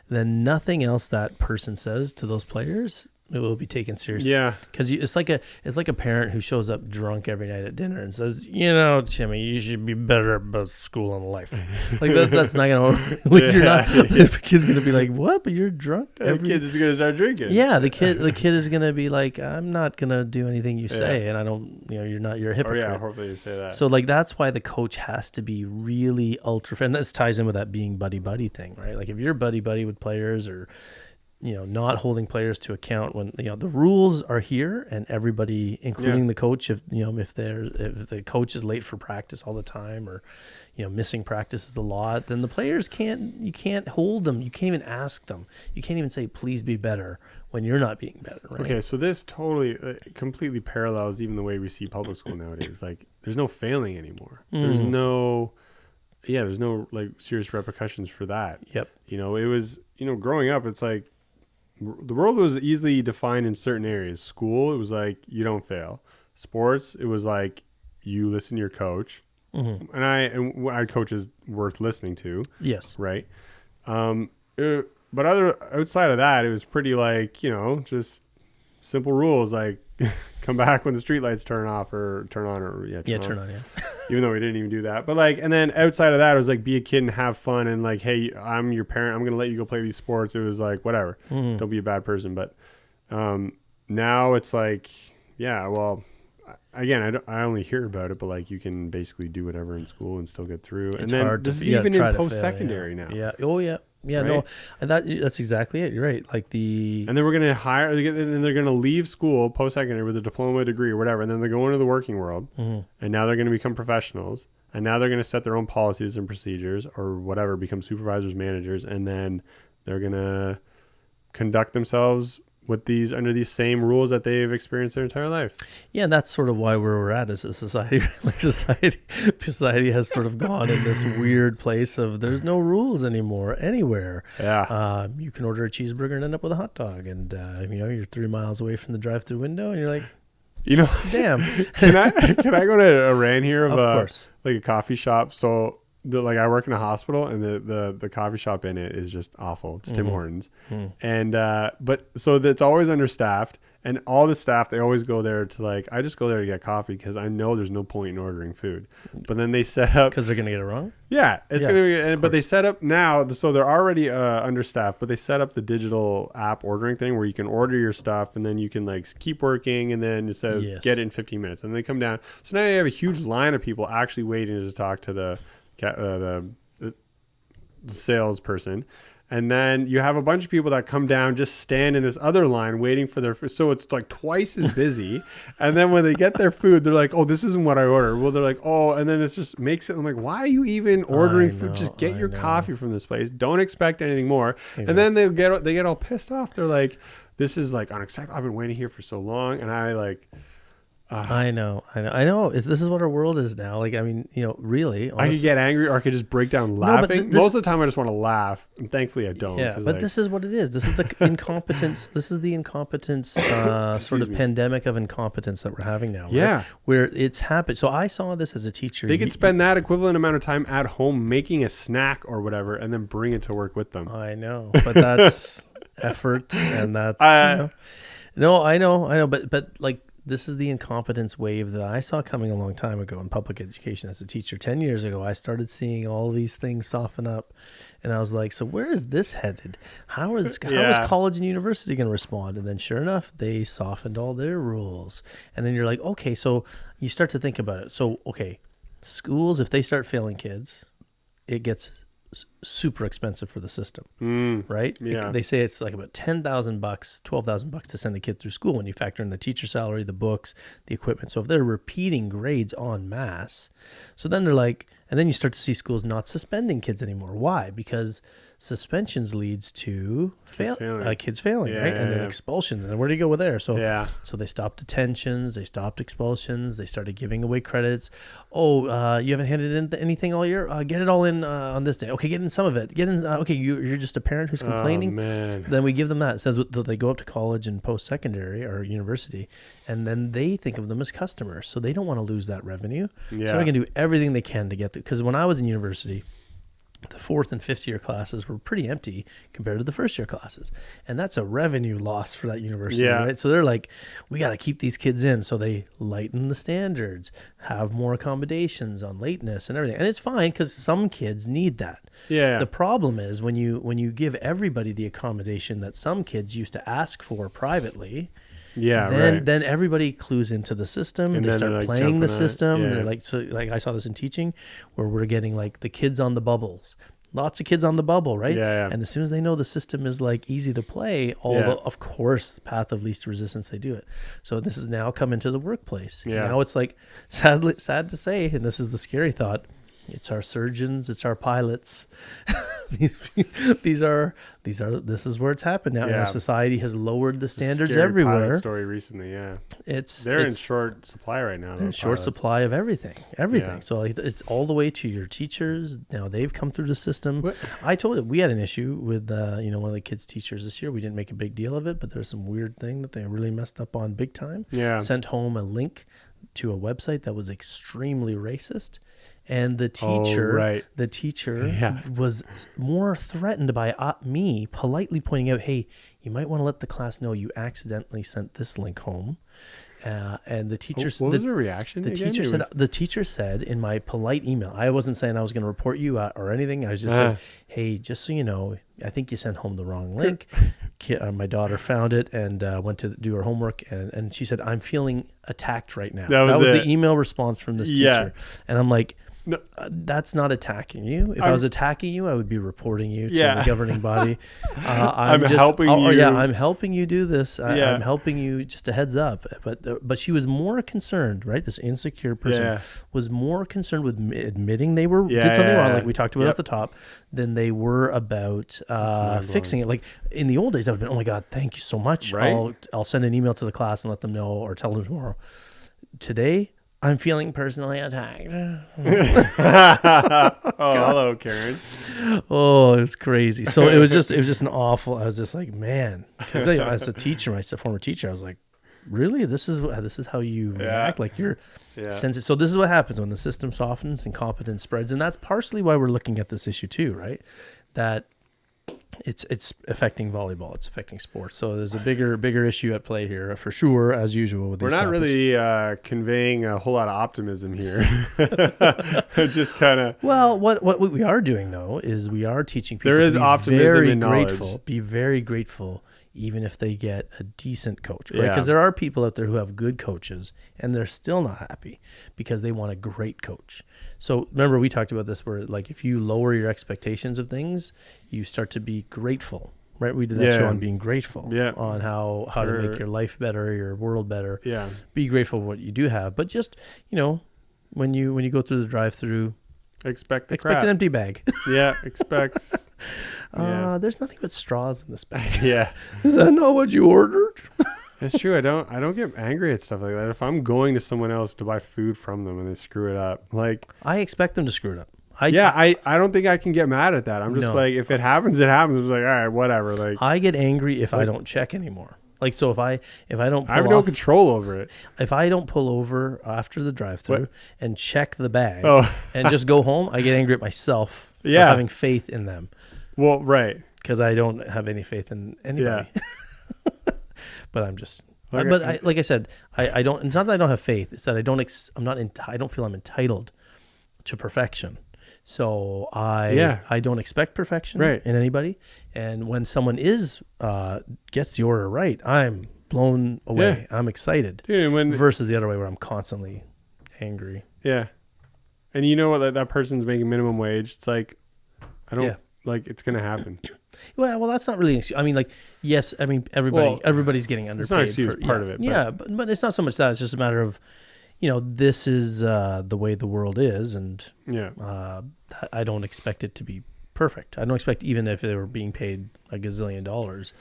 then nothing else that person says to those players, it will be taken seriously. Yeah, because it's like a parent who shows up drunk every night at dinner and says, you know, Timmy, you should be better about school and life. Like that's not gonna you're not. The kid's gonna be like, what? But you're drunk. The kid is gonna start drinking. Yeah, the kid is gonna be like, I'm not gonna do anything you say, and I don't. You know, you're a hypocrite. Or yeah, hopefully you say that. So like that's why the coach has to be really ultra. And this ties in with that being buddy thing, right? Like if you're buddy with players, or not holding players to account when the rules are here, and everybody, including the coach, if the coach is late for practice all the time, or missing practices a lot, then the players you can't hold them. You can't even ask them. You can't even say please be better when you're not being better, right? Okay, so this totally completely parallels even the way we see public school nowadays. Like there's no failing anymore. There's no like serious repercussions for that. Yep. It was growing up, it's like the world was easily defined in certain areas. School, it was like you don't fail. Sports, it was like you listen to your coach. And our coach is worth listening to. Yes. Right. But outside of that, it was pretty like, just simple rules, like come back when the streetlights turn off or turn on, or turn on. Even though we didn't even do that. But like, and then outside of that, it was like be a kid and have fun, and like, hey, I'm your parent, I'm gonna let you go play these sports. It was like whatever, don't be a bad person. But now it's like, yeah, well, again, I only hear about it, but like you can basically do whatever in school and still get through. It's and then hard this to, is even in post-secondary now. Yeah. Oh yeah. Yeah, right? no, and that's exactly it. You're right. Like and then we're gonna hire, and they're gonna leave school post-secondary with a diploma, degree, or whatever, and then they're going into the working world, and now they're gonna become professionals, and now they're gonna set their own policies and procedures, or whatever, become supervisors, managers, and then they're gonna conduct themselves under these same rules that they've experienced their entire life. Yeah, and that's sort of why where we're at as a society. Like society has sort of gone in this weird place of there's no rules anymore anywhere. Yeah. You can order a cheeseburger and end up with a hot dog, and you're 3 miles away from the drive-through window, and you're like, damn. Can I go to a rant here of course. Like a coffee shop? So I work in a hospital, and the coffee shop in it is just awful. It's Tim Hortons. And but so it's always understaffed, and all the staff, they always go there to I just go there to get coffee because I know there's no point in ordering food. But then they set up, because they're gonna get it wrong. Yeah, it's gonna be. But they set up now, so they're already understaffed. But they set up the digital app ordering thing where you can order your stuff, and then you can keep working, and then it says get it in 15 minutes, and they come down. So now you have a huge line of people actually waiting to talk to the salesperson, and then you have a bunch of people that come down, just stand in this other line waiting for their food. So it's like twice as busy. And then when they get their food, they're like, oh, this isn't what I ordered. Well, they're like, oh, and then it just makes it, I'm like, why are you even ordering food? Just get your coffee from this place. Don't expect anything more. Exactly. And then they get all pissed off. They're like, this is unacceptable. I've been waiting here for so long. And I know. This is what our world is now. Like, I mean, really. I could get angry, or I could just break down laughing. Most of the time, I just want to laugh, and thankfully, I don't. Yeah, but this is what it is. This is the incompetence. This is the incompetence sort of pandemic of incompetence that we're having now. Right? Yeah, where it's happened. So I saw this as a teacher. They could spend that equivalent amount of time at home making a snack or whatever, and then bring it to work with them. I know, but that's effort, and that's no, I know, but like. This is the incompetence wave that I saw coming a long time ago in public education as a teacher. 10 years ago, I started seeing all these things soften up. And I was like, so where is this headed? How is college and university going to respond? And then sure enough, they softened all their rules. And then you're like, okay, so you start to think about it. So, okay, schools, if they start failing kids, it gets super expensive for the system, right? Yeah. They say it's like about $10,000, $12,000 to send a kid through school when you factor in the teacher salary, the books, the equipment. So if they're repeating grades en masse, so then they're like, and then you start to see schools not suspending kids anymore. Why? Because suspensions leads to kids failing, right? And then expulsions. And then where do you go with there? So so they stopped detentions, they stopped expulsions, they started giving away credits. Oh, you haven't handed in anything all year? Get it all in on this day. Okay, get in some of it. Get in. Okay, you're just a parent who's complaining. Oh, man. Then we give them that. It says that they go up to college and post-secondary or university, and then they think of them as customers. So they don't want to lose that revenue. So they're going to do everything they can to get there. Because when I was in university, the 4th and 5th year classes were pretty empty compared to the 1st year classes. And that's a revenue loss for that university, right? So they're like, we got to keep these kids in. So they lighten the standards, have more accommodations on lateness and everything. And it's fine because some kids need that. Yeah. The problem is when you give everybody the accommodation that some kids used to ask for privately, then everybody clues into the system and they start playing the system. They're like, so like I saw this in teaching where we're getting like the kids on the bubbles, lots of kids on the bubble, right? And as soon as they know the system is like easy to play, of course, path of least resistance, they do it. So this has now come into the workplace. Now it's like sad to say, and this is the scary thought, it's our surgeons, it's our pilots. This is where it's happened now. And our society has lowered the standards everywhere. Pilot story recently, they're in short supply right now. They're in short supply of everything. So it's all the way to your teachers. Now they've come through the system. I told it we had an issue with one of the kids' teachers this year. We didn't make a big deal of it, but there's some weird thing that they really messed up on big time. Sent home a link to a website that was extremely racist. And the teacher, was more threatened by me politely pointing out, hey, you might want to let the class know you accidentally sent this link home. And the teacher what was her reaction? The teacher said in my polite email, I wasn't saying I was going to report you or anything. I was just saying, hey, just so you know, I think you sent home the wrong link. My daughter found it and went to do her homework. And she said, I'm feeling attacked right now. That was the email response from this teacher. And I'm like, no, that's not attacking you. If I was attacking you, I would be reporting you to the governing body. I'm helping you. I'm helping you do this. I'm helping you. Just a heads up. But she was more concerned, right? This insecure person was more concerned with admitting they did something wrong, like we talked about at the top, than they were about fixing it. Like in the old days, I would have been, oh my God, thank you so much. Right? I'll send an email to the class and let them know, or tell them tomorrow. Today, I'm feeling personally attacked. Hello, Karen. Oh, it was crazy. So it was just an awful. I was just like, man, because as a teacher, as a former teacher, I was like, really, this is how you react, like you're sensitive. So this is what happens when the system softens and competence spreads, and that's partially why we're looking at this issue too, right? That it's affecting volleyball, it's affecting sports. So there's a bigger issue at play here for sure, as usual with these topics. We're not really conveying a whole lot of optimism here. Just kind of. Well, what we are doing though is we are teaching people there is optimism and knowledge. Be very grateful, even if they get a decent coach, right? Because there are people out there who have good coaches and they're still not happy because they want a great coach. So remember, we talked about this where like if you lower your expectations of things, you start to be grateful, right? We did that show on being grateful, on how to make your life better, your world better. Yeah. Be grateful for what you do have. But just, when you go through the drive-through, expect an empty bag. There's nothing but straws in this bag. Yeah. Is that not what you ordered? It's true. I don't get angry at stuff like that. If I'm going to someone else to buy food from them and they screw it up, like I expect them to screw it up. I don't think I can get mad at that. I'm just like, if it happens, it happens. I'm like, all right, whatever. Like I get angry if I don't check anymore. Like, so if I don't, I have no control over it. If I don't pull over after the drive-through and check the bag and just go home, I get angry at myself for having faith in them. Well, right. Because I don't have any faith in anybody. Yeah. But I'm just, like I said, I don't. It's not that I don't have faith. It's that I don't feel I'm entitled to perfection. So I don't expect perfection in anybody. And when someone gets the order right, I'm blown away. Yeah. I'm excited. Dude, versus the other way where I'm constantly angry. Yeah. And you know what? That person's making minimum wage. It's like, I don't like it's going to happen. Well, that's not really. I mean, like, yes. I mean, everybody's getting underpaid. It's not excuse, for part of it. But it's not so much that. It's just a matter of, this is the way the world is, and I don't expect it to be perfect. I don't expect, even if they were being paid $1 gazillion,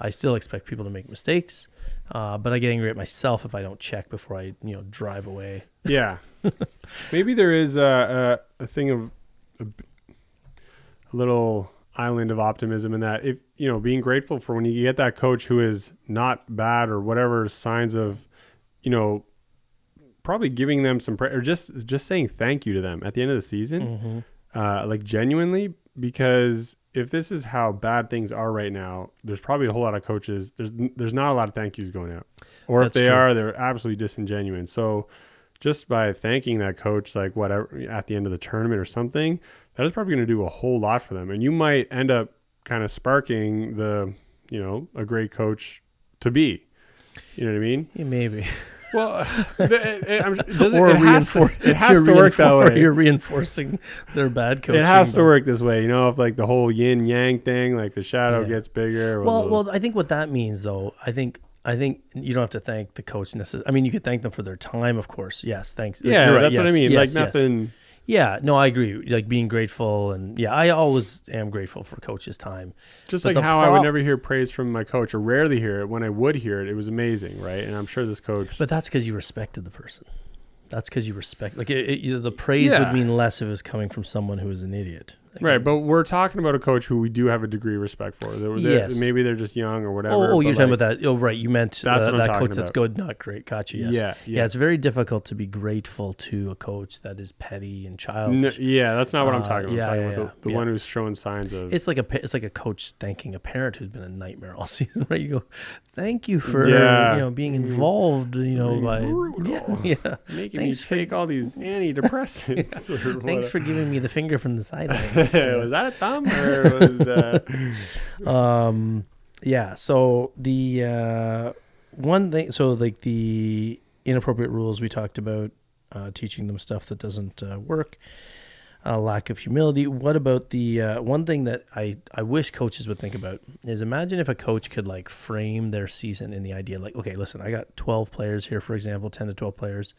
I still expect people to make mistakes. But I get angry at myself if I don't check before I drive away. Yeah, maybe there is a thing of a little island of optimism in that, if being grateful for when you get that coach who is not bad or whatever signs of probably giving them some or just saying thank you to them at the end of the season, like genuinely, because if this is how bad things are right now, there's probably a whole lot of coaches. There's not a lot of thank yous going out, or if they are, they're absolutely disingenuous. So just by thanking that coach, like whatever at the end of the tournament or something, that is probably going to do a whole lot for them. And you might end up kind of sparking a great coach to be, you know what I mean? Yeah, maybe. Well, it has to work that way. You're reinforcing their bad coaching. It has to work this way, if like the whole yin yang thing, like the shadow gets bigger. Well, I think what that means, though, I think you don't have to thank the coach necessarily. I mean, you could thank them for their time, of course. Yes, thanks. Yeah, that's what I mean. Like nothing. Yes. Yeah, no, I agree. Like being grateful, and I always am grateful for coach's time. Just like how I would never hear praise from my coach, or rarely hear it. When I would hear it, it was amazing, right? And I'm sure this coach. But that's because you respected the person. That's because you respect. Like the praise would mean less if it was coming from someone who is an idiot. Like, right, but we're talking about a coach who we do have a degree of respect for. Yes. Maybe they're just young or whatever. Oh, you're talking about that. Oh, right. You meant that coach that's good, not great. Gotcha. Yes. Yeah. It's very difficult to be grateful to a coach that is petty and childish. That's not what I'm talking about. I'm talking about the one who's showing signs of. It's like a coach thanking a parent who's been a nightmare all season. Right? You go, thank you for being involved. By making me take all these antidepressants. Thanks for giving me the finger from the sideline. Was that a thumb or was so the one thing, so like the inappropriate rules we talked about, teaching them stuff that doesn't work, lack of humility. What about the one thing that I wish coaches would think about is, imagine if a coach could like frame their season in the idea like, okay, listen, I got 12 players here, for example, 10 to 12 players.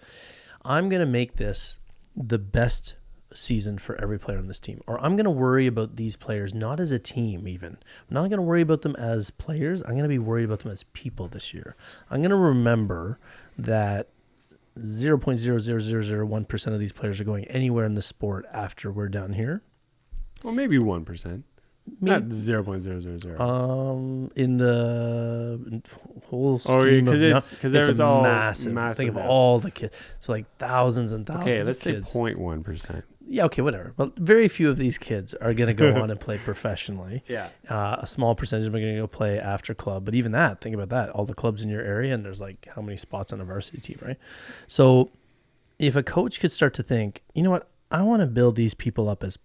I'm going to make this the best season for every player on this team, or I'm going to worry about these players not as a team. Even I'm not going to worry about them as players. I'm going to be worried about them as people this year. I'm going to remember that 0.00001% of these players are going anywhere in the sport after we're done here. Well, maybe 1%. Not 0.000. In the whole scheme because it's all massive. Think of all the kids. So like thousands and thousands. Okay, let's say kids. 0.1%. Yeah, okay, whatever. But very few of these kids are going to go on and play professionally. Yeah. A small percentage of them are going to go play after club. But even that, think about that. All the clubs in your area, and there's like how many spots on a varsity team, right? So if a coach could start to think, you know what, I want to build these people up as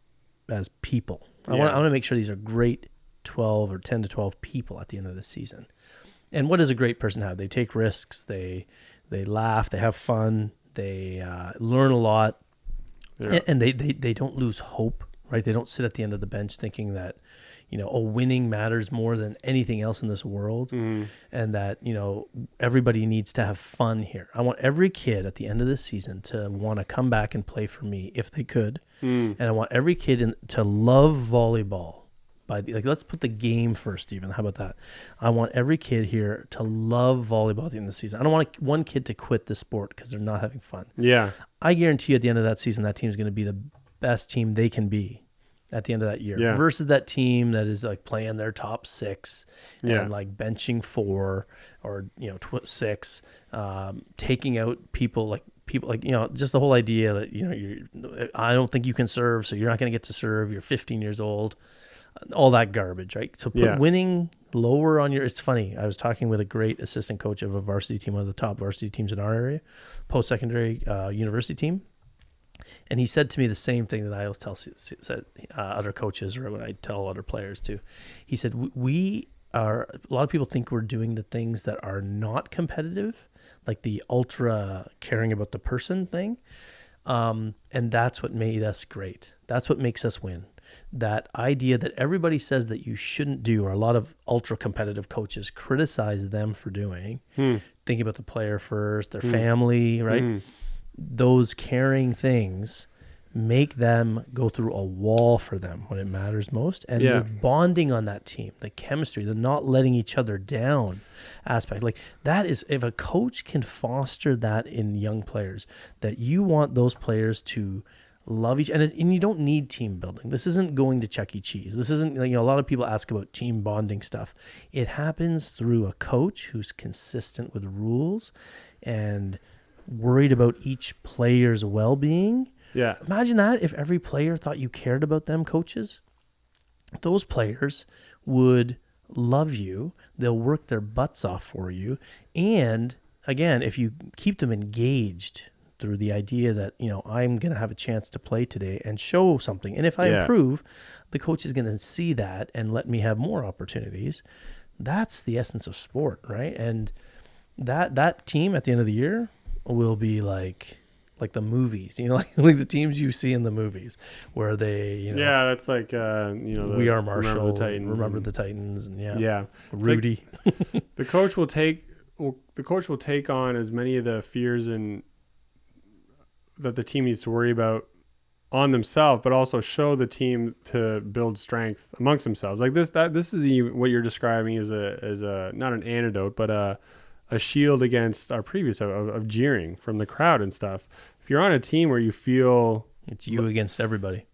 people. I want to make sure these are great 12 or 10 to 12 people at the end of the season. And what does a great person have? They take risks. They laugh. They have fun. They learn a lot. Yeah. And they don't lose hope, right? They don't sit at the end of the bench thinking that, winning matters more than anything else in this world. Mm-hmm. And that, everybody needs to have fun here. I want every kid at the end of this season to want to come back and play for me if they could. Mm. And I want every kid to love volleyball let's put the game first, Steven. How about that? I want every kid here to love volleyball at the end of the season. I don't want one kid to quit the sport because they're not having fun. Yeah. I guarantee you at the end of that season, that team is going to be the best team they can be at the end of that year versus that team that is like playing their top 6 and like benching 4 or, 6, taking out people like, just the whole idea that, I don't think you can serve, so you're not going to get to serve. You're 15 years old, all that garbage, right? So put winning lower on it's funny. I was talking with a great assistant coach of a varsity team, one of the top varsity teams in our area, post-secondary university team. And he said to me the same thing that I always tell other coaches, or when I tell other players too. He said, a lot of people think we're doing the things that are not competitive, like the ultra caring about the person thing. And that's what made us great. That's what makes us win. That idea that everybody says that you shouldn't do, or a lot of ultra competitive coaches criticize them for doing, thinking about the player first, their family, right? Those caring things make them go through a wall for them when it matters most. And the bonding on that team, the chemistry, the not letting each other down aspect, like that is, if a coach can foster that in young players, that you want those players to love each, and you don't need team building. This isn't going to Chuck E. Cheese. This isn't, a lot of people ask about team bonding stuff. It happens through a coach who's consistent with rules and worried about each player's well-being. Yeah. Imagine that if every player thought you cared about them, coaches. Those players would love you. They'll work their butts off for you. And again, if you keep them engaged through the idea that, I'm going to have a chance to play today and show something. And if I improve, the coach is going to see that and let me have more opportunities. That's the essence of sport, right? And that team at the end of the year will be like the movies, like the teams you see in the movies where they, that's like, We Are Marshall, Remember the Titans, and Rudy. Like the coach will take on as many of the fears and that the team needs to worry about on themselves, but also show the team to build strength amongst themselves. Like this is what you're describing as a not an antidote, but a shield against our previous of jeering from the crowd and stuff. If you're on a team where you feel it's you against everybody,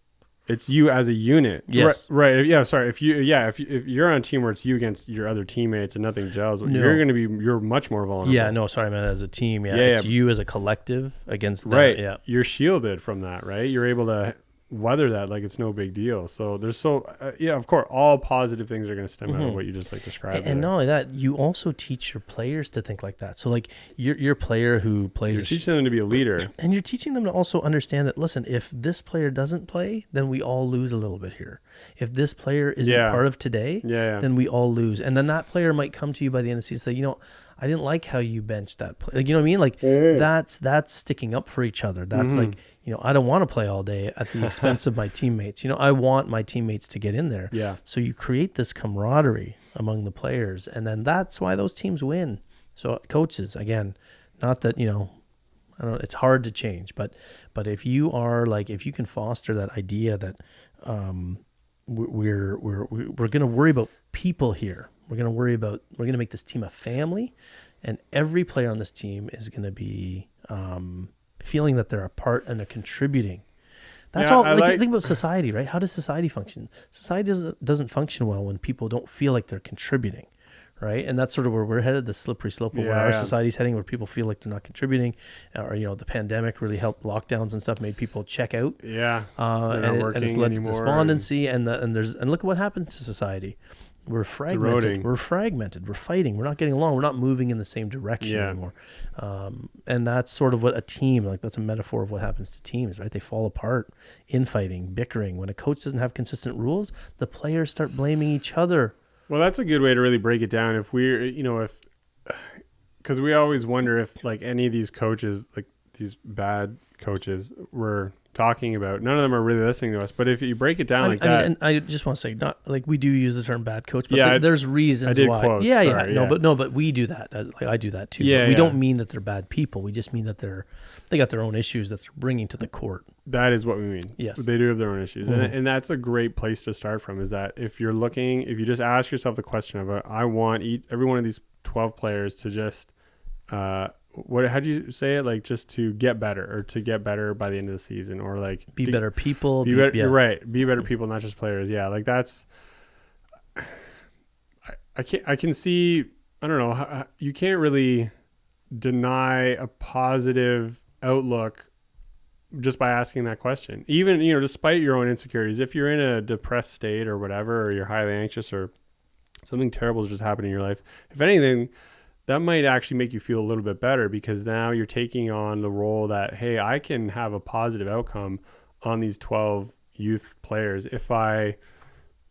it's you as a unit. Yes. Right. Yeah. Sorry. If you're on a team where it's you against your other teammates and nothing gels, you're much more vulnerable. Yeah. No, sorry, man. As a team. Yeah. It's you as a collective against that. Right. Yeah. You're shielded from that, right? You're able to weather that like it's no big deal. So there's of course, all positive things are going to stem out of what you just described. And not only that, you also teach your players to think like that. So like your player who plays, you're teaching them to be a leader, and you're teaching them to also understand that, listen, if this player doesn't play, then we all lose a little bit here. If this player isn't part of today, then we all lose. And then that player might come to you by the end of the season and say, I didn't like how you benched that play. Like, you know what I mean? Like that's sticking up for each other. That's like, I don't want to play all day at the expense of my teammates. I want my teammates to get in there. Yeah. So you create this camaraderie among the players, and then that's why those teams win. So coaches, again, not that, I don't know, it's hard to change, but if you are if you can foster that idea that we're going to worry about people here. We're going to make this team a family, and every player on this team is going to be feeling that they're a part and they're contributing. That's all. Think about society, right? How does society function? Society doesn't function well when people don't feel like they're contributing, right? And that's sort of where we're headed, the slippery slope of where our society's heading, where people feel like they're not contributing, or the pandemic really helped, lockdowns and stuff made people check out. Yeah, and it's led to despondency, and look at what happened to society. We're fragmented. We're fighting. We're not getting along. We're not moving in the same direction anymore. And that's sort of what a team, that's a metaphor of what happens to teams, right? They fall apart, infighting, bickering. When a coach doesn't have consistent rules, the players start blaming each other. Well, that's a good way to really break it down. If we're, because we always wonder if any of these coaches, these bad coaches we're talking about, none of them are really listening to us. But if you break it down that, and I just want to say, not like we do use the term bad coach, but Yeah, there's reasons I did why. quotes, yeah, sorry, yeah, yeah. but we do that. I do that too. Yeah, But we yeah. don't mean that they're bad people. We just mean that they got their own issues that they're bringing to the court. that is what we mean. Yes. They do have their own issues. Mhm. And that's a great place to start from, is that if you just ask yourself the question of, I want every one of these 12 players to just, how do you say it? Like, just to get better, or to get better by the end of the season, or like Be better people. be better. Yeah. You're right. Be better people, not just players. Yeah. Like that's, I can see, I don't know. You can't really deny a positive outlook just by asking that question. Even, despite your own insecurities, if you're in a depressed state or whatever, or you're highly anxious, or something terrible has just happened in your life, if anything, that might actually make you feel a little bit better, because now you're taking on the role that, hey, I can have a positive outcome on these 12 youth players if I,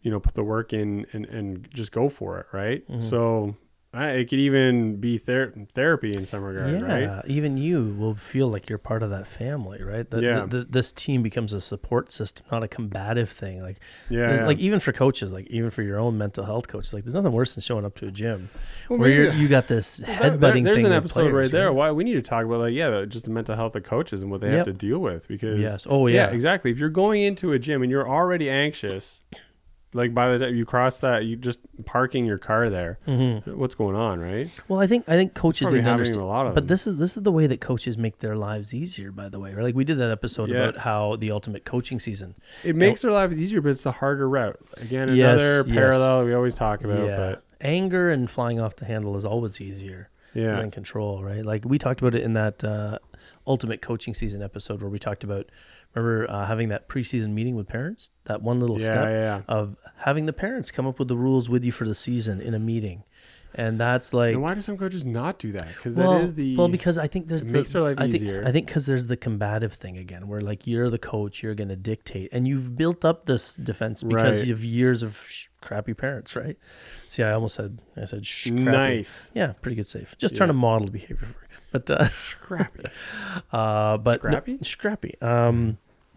put the work in and just go for it. Right. Mhm. So it could even be therapy in some regard, Yeah, right? even you will feel like you're part of that family, right? This team becomes a support system, not a combative thing. Like, Yeah. like even for coaches, like even for your own mental health coach, like there's nothing worse than showing up to a gym Well, where maybe- you got this headbutting There's thing. an with episode players, right there. right? Why we need to talk about just the mental health of coaches and what they have Yep. to deal with, because Yes. Oh yeah. exactly. If you're going into a gym and you're already anxious, like by the time you cross that, you just parking your car there. Mhm. What's going on, right? Well, I think coaches Probably didn't happening understand. to a lot of But them. this is the way that coaches make their lives easier. By the way, right? Like we did that episode Yeah. about how the ultimate coaching season. It makes their lives easier, but it's the harder route. Again, Yes, another yes. parallel we always talk about. Yeah. But Anger and flying off the handle is always easier yeah, than control, right? Like we talked about it in that ultimate coaching season episode where we talked about, remember having that preseason meeting with parents, that one little step yeah. of having the parents come up with the rules with you for the season in a meeting. And that's like, And why do some coaches not do that? Because well, that is the because I think there's it makes their life easier. I think because there's the combative thing again, where like you're the coach, you're going to dictate, and you've built up this defense because Right. of years of crappy parents, right? See, I said crappy. nice. Yeah, pretty good save. Just Yeah. trying to model behavior for you. But Scrappy. but Scrappy? scrappy.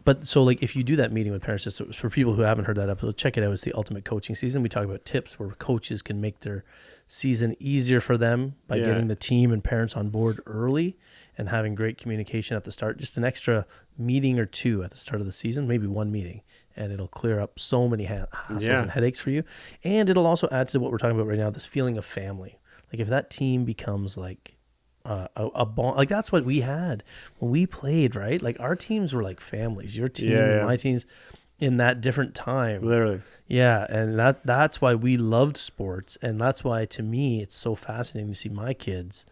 But so like if you do that meeting with parents, just for people who haven't heard that episode, check it out. It's the ultimate coaching season. We talk about tips where coaches can make their season easier for them by Yeah. getting the team and parents on board early and having great communication at the start. Just an extra meeting or two at the start of the season, maybe one meeting, and it'll clear up so many hassles Yeah. and headaches for you. And it'll also add to what we're talking about right now, this feeling of family. Like if that team becomes like a bond, like that's what we had when we played, right? Like our teams were like families. Your team Yeah. and my teams in that different time. Literally. Yeah, and that's why we loved sports, and that's why to me it's so fascinating to see my kids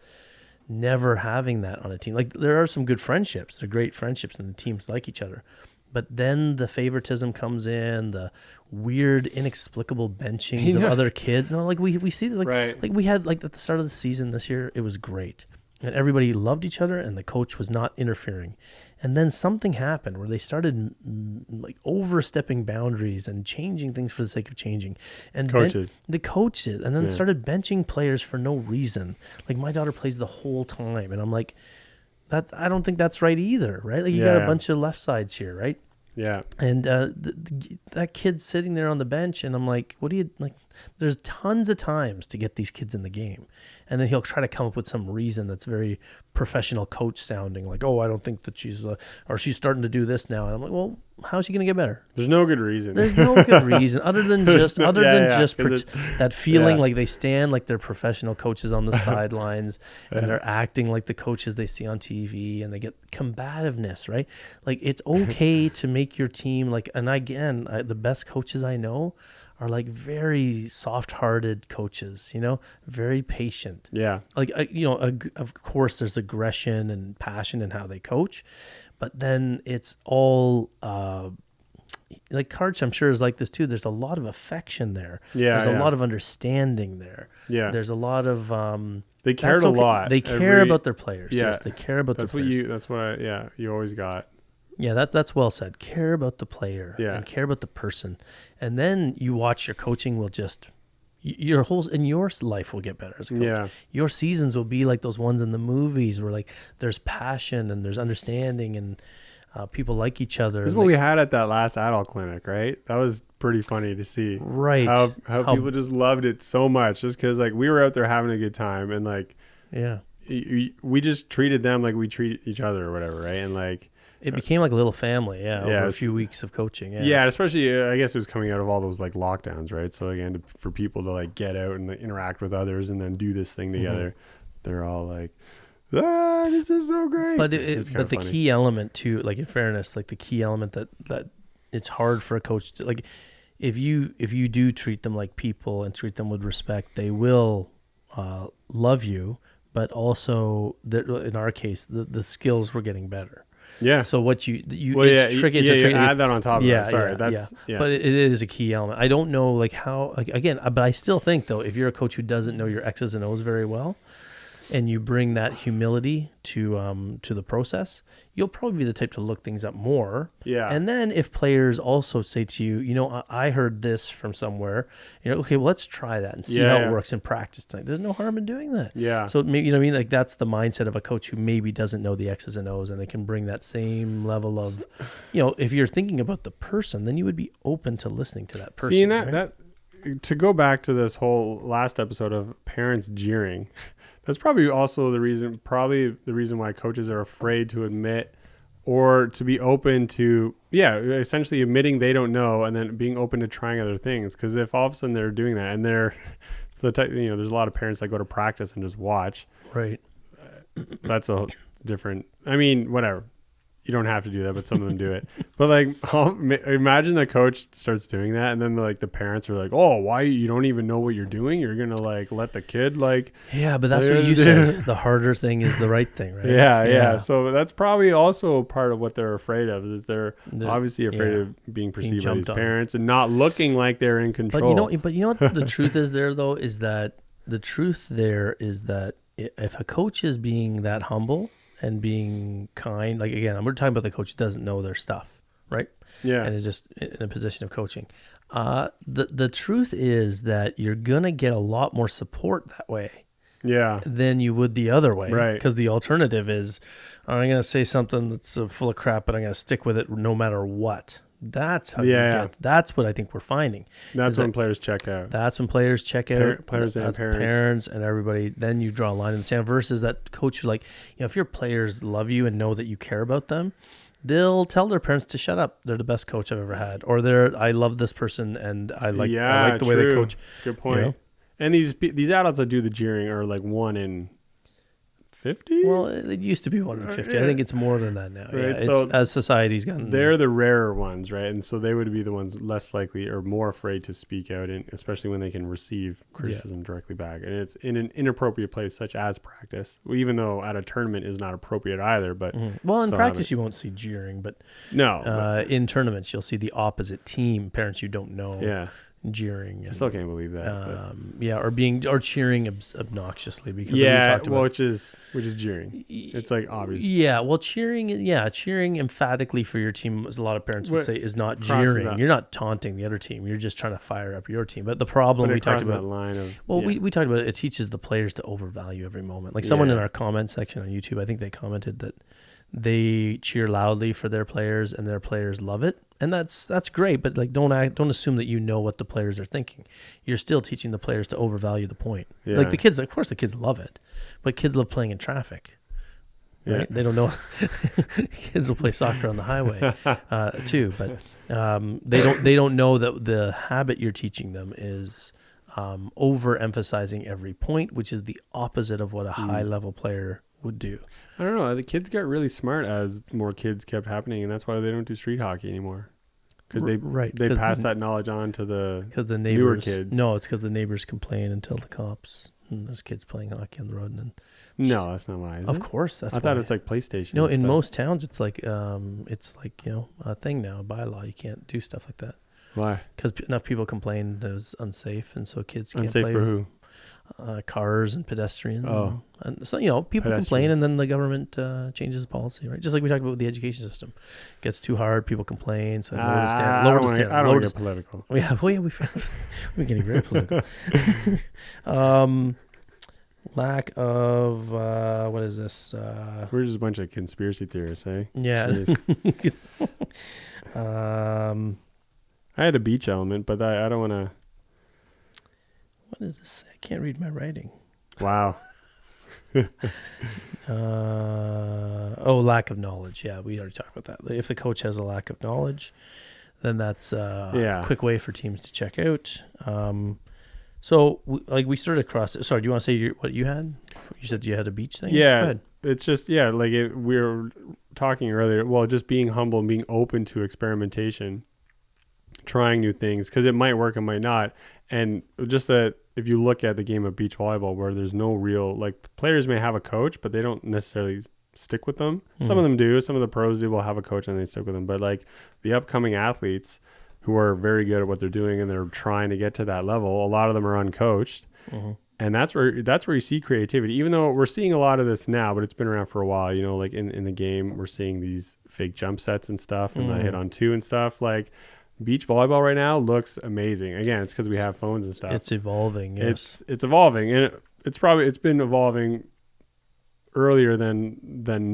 never having that on a team. Like there are some good friendships, they're great friendships, and the teams like each other. But then the favoritism comes in, the weird, inexplicable benchings of Yeah. other kids. No, like we see like Right. like we had like at the start of the season this year, it was great. And everybody loved each other and the coach was not interfering. And then something happened where they started like overstepping boundaries and changing things for the sake of changing. And Coaches. the coaches, and then Yeah. started benching players for no reason. Like my daughter plays the whole time, and I'm like, I don't think that's right either, right? Like you got a Yeah. bunch of left sides here, right? Yeah. And that kid's sitting there on the bench, and I'm like, what do you like? There's tons of times to get these kids in the game, and then he'll try to come up with some reason that's very professional coach sounding, like, oh, I don't think that she's starting to do this now, and I'm like, well, how's she gonna get better? There's no good reason. There's no good reason other than just no- yeah, 'cause that feeling yeah. like they stand like they're professional coaches on the sidelines and Yeah. they're acting like the coaches they see on TV, and they get combativeness, right? Like it's okay to make your team like, and again, the best coaches I know are like very soft-hearted coaches, very patient. Yeah. Like, of course there's aggression and passion in how they coach, but then it's all like Karch, I'm sure is like this too. There's a lot of affection there. Yeah. There's yeah. a lot of understanding there. Yeah. There's a lot of They cared that's a okay. lot. They care about their players. Yeah. Yes, they care about That's their what players. you always got. Yeah, that's well said. Care about the player Yeah. and care about the person. And then you watch your coaching will just your whole and your life will get better as a coach. Yeah. Your seasons will be like those ones in the movies where like there's passion and there's understanding and people like each other. This is what we had at that last adult clinic, right? That was pretty funny to see. Right. How people just loved it so much just because like we were out there having a good time and like we just treated them like we treat each other or whatever, right? And like it became like a little family, over a few weeks of coaching. Yeah, especially I guess it was coming out of all those like lockdowns, right? So again, for people to like get out and like, interact with others and then do this thing together, they're all like, this is so great. But the key element too, like in fairness, like the key element that it's hard for a coach to like, if you do treat them like people and treat them with respect, they will love you. But also, in our case, the skills were getting better. Yeah. So what you it's tricky. It's tricky. Add that on top of that. Sorry, But it is a key element. I don't know like how again, but I still think though, if you're a coach who doesn't know your X's and O's very well, and you bring that humility to the process, you'll probably be the type to look things up more. Yeah. And then if players also say to you, you know, I heard this from somewhere, you know, okay, well, let's try that and see how it works in practice tonight. There's no harm in doing that. Yeah. So maybe, you know what I mean? Like that's the mindset of a coach who maybe doesn't know the X's and O's, and they can bring that same level of, you know, if you're thinking about the person, then you would be open to listening to that person. Seeing that to go back to this whole last episode of parents jeering, that's probably also the reason why coaches are afraid to admit or to be open to, essentially admitting they don't know and then being open to trying other things. Because if all of a sudden they're doing that and it's the type, you know, there's a lot of parents that go to practice and just watch. Right. That's a different, I mean, whatever. You don't have to do that, but some of them do it. But like, imagine the coach starts doing that, and then like the parents are like, "Oh, why you don't even know what you're doing? You're gonna like let the kid like." Yeah, but that's what you said. The harder thing is the right thing, right? Yeah. So that's probably also part of what they're afraid of. Is they're obviously afraid of being perceived by these parents and not looking like they're in control. But you know what the truth is there though is that the truth there is that if a coach is being that humble and being kind, like again, we're talking about the coach who doesn't know their stuff, right? Yeah. And is just in a position of coaching. The truth is that you're gonna get a lot more support that way. Yeah. Than you would the other way. Right. Because the alternative is, I'm gonna say something that's full of crap, but I'm gonna stick with it no matter what. That's how you get. That's what I think we're finding. That's when players check out. That's when players check out. Players and parents and everybody. Then you draw a line in the sand. Versus that coach who, like, you know, if your players love you and know that you care about them, they'll tell their parents to shut up. They're the best coach I've ever had, or I love this person and I like the way they coach. Good point. You know? And these adults that do the jeering are like 1 in 50? Well, it used to be 1 in 50. I think it's more than that now. Right. Yeah, so as society's gotten, they're the rarer ones, right? And so they would be the ones less likely or more afraid to speak out, especially when they can receive criticism directly back. And it's in an inappropriate place, such as practice, even though at a tournament is not appropriate either. But well, in practice you won't see jeering, but in tournaments you'll see the opposite team, parents you don't know. Yeah. Jeering. And, I still can't believe that. Or cheering obnoxiously because we talked about, which is jeering. It's like obvious. Yeah, well, cheering emphatically for your team, as a lot of parents would say, is not jeering. You're not taunting the other team. You're just trying to fire up your team. But the problem we talked about, that line of, we talked about it teaches the players to overvalue every moment. Like someone in our comment section on YouTube, I think they commented that they cheer loudly for their players and their players love it. And that's great, but like don't assume that you know what the players are thinking. You're still teaching the players to overvalue the point. Yeah. Like the kids, of course the kids love it, but kids love playing in traffic. Right? Yeah. They don't know. Kids will play soccer on the highway too, but they don't know that the habit you're teaching them is overemphasizing every point, which is the opposite of what a high level player would do. I don't know. The kids got really smart as more kids kept happening, and that's why they don't do street hockey anymore. Because they pass that knowledge on to the newer kids. No, it's because the neighbors complain and tell the cops. And there's kids playing hockey on the road. No, that's not why. Of course, that's. I thought it's like PlayStation. No, in most towns, it's like a thing now, a bylaw. You can't do stuff like that. Why? Because enough people complained it was unsafe, and so kids can't play. Unsafe for who? cars and pedestrians. Oh. And so, people complain, and then the government changes the policy, right? Just like we talked about with the education system. It gets too hard, people complain, so lower the standard. I don't want to get political. We've been getting very political. Lack of, what is this? We're just a bunch of conspiracy theorists, eh? Yeah. I had a beach element, but I don't want to. What does this say? I can't read my writing. Wow. Lack of knowledge. Yeah, we already talked about that. If the coach has a lack of knowledge, then that's a quick way for teams to check out. So we started across. Sorry, do you want to say what you had? You said you had a beach thing? Yeah. It's just, we were talking earlier. Well, just being humble and being open to experimentation, trying new things, because it might work, it might not. And just that if you look at the game of beach volleyball, where there's no real, players may have a coach, but they don't necessarily stick with them. Some of them do. Some of the pros will have a coach and they stick with them. But the upcoming athletes who are very good at what they're doing and they're trying to get to that level, a lot of them are uncoached. Mm-hmm. And that's where you see creativity, even though we're seeing a lot of this now, but it's been around for a while. In the game, we're seeing these fake jump sets and stuff and the hit on two and stuff. Beach volleyball right now looks amazing. Again, it's because we have phones and stuff. It's evolving. Yes. It's evolving, and it's been evolving earlier than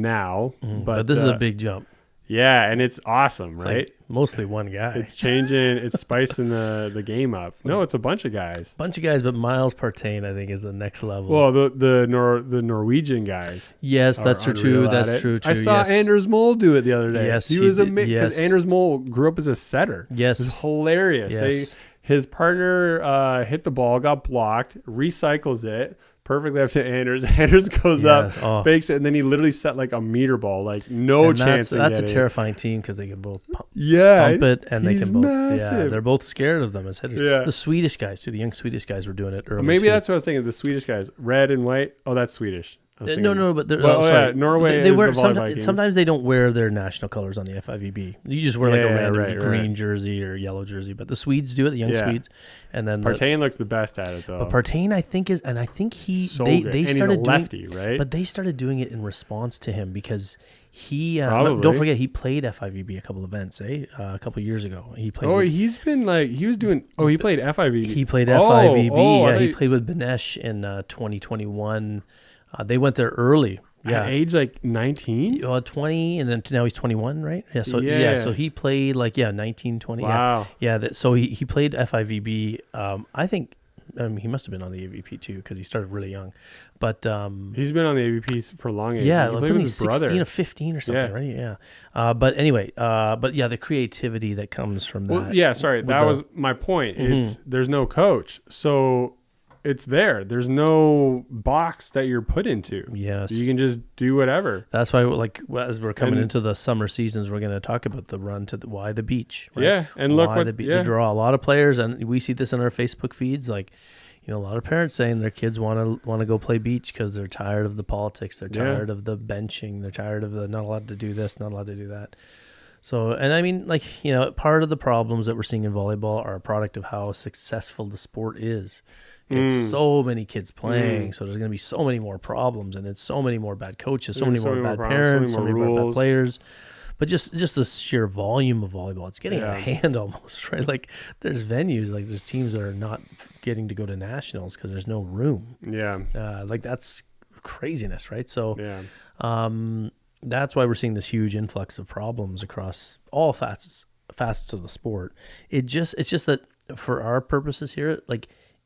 now. But this is a big jump. Yeah, and it's awesome, it's right? Mostly one guy. It's changing. It's spicing the game up. No, it's a bunch of guys. But Miles Partain, I think, is the next level. Well, the Norwegian guys. Yes, that's true too. That's true too. I saw Anders Mole do it the other day. Yes, he was amazing. Because Anders Mole grew up as a setter. Yes, it was hilarious. Yes. His partner hit the ball, got blocked, recycles it. Perfectly up to Anders. Anders goes up, fakes it, and then he literally set a meter ball, no chance. That's a terrifying team because they can both pump it, and they can both. Massive. Yeah, they're both scared of them as hitters. Yeah. The Swedish guys too. The young Swedish guys were doing it early. Maybe that's what I was thinking. The Swedish guys, red and white. Oh, that's Swedish. No, but sorry. Norway. They is wear the Volley Vikings. Sometimes they don't wear their national colors on the FIVB. You just wear a random green jersey or yellow jersey. But the Swedes do it, the young Swedes, and then Partain looks the best at it though. But Partain, I think, is, and I think they and he's a lefty, right? But they started doing it in response to him because he don't forget he played FIVB a couple events, a couple years ago. He played. He's been he was doing. He played FIVB. He played FIVB. He played with Benesh in 2021. They went there early. Yeah, at age 19? 20, and then now he's 21, right? Yeah, so he played 19, 20. Wow. Yeah, so he played FIVB. I think he must have been on the AVP too because he started really young. But he's been on the AVP for long. Yeah, he played with his 16 or 15 or something, right? Yeah. But anyway, the creativity that comes from that. Well, yeah, sorry, that was my point. Mm-hmm. There's no coach, so it's there. There's no box that you're put into. Yes. You can just do whatever. That's why, as we're coming into the summer seasons, we're going to talk about the run to why the beach. Right? Yeah. And look what we draw a lot of players, and we see this in our Facebook feeds. A lot of parents saying their kids want to go play beach because they're tired of the politics. They're tired of the benching. They're tired of the not allowed to do this, not allowed to do that. So, and I mean, part of the problems that we're seeing in volleyball are a product of how successful the sport is. It's so many kids playing, so there's going to be so many more problems, and it's so many more bad coaches, so many more bad parents, so many more bad players. But just the sheer volume of volleyball, it's getting out of hand almost, right? There's venues, there's teams that are not getting to go to nationals because there's no room. Yeah. That's craziness, right? So that's why we're seeing this huge influx of problems across all facets of the sport. It's just that for our purposes here,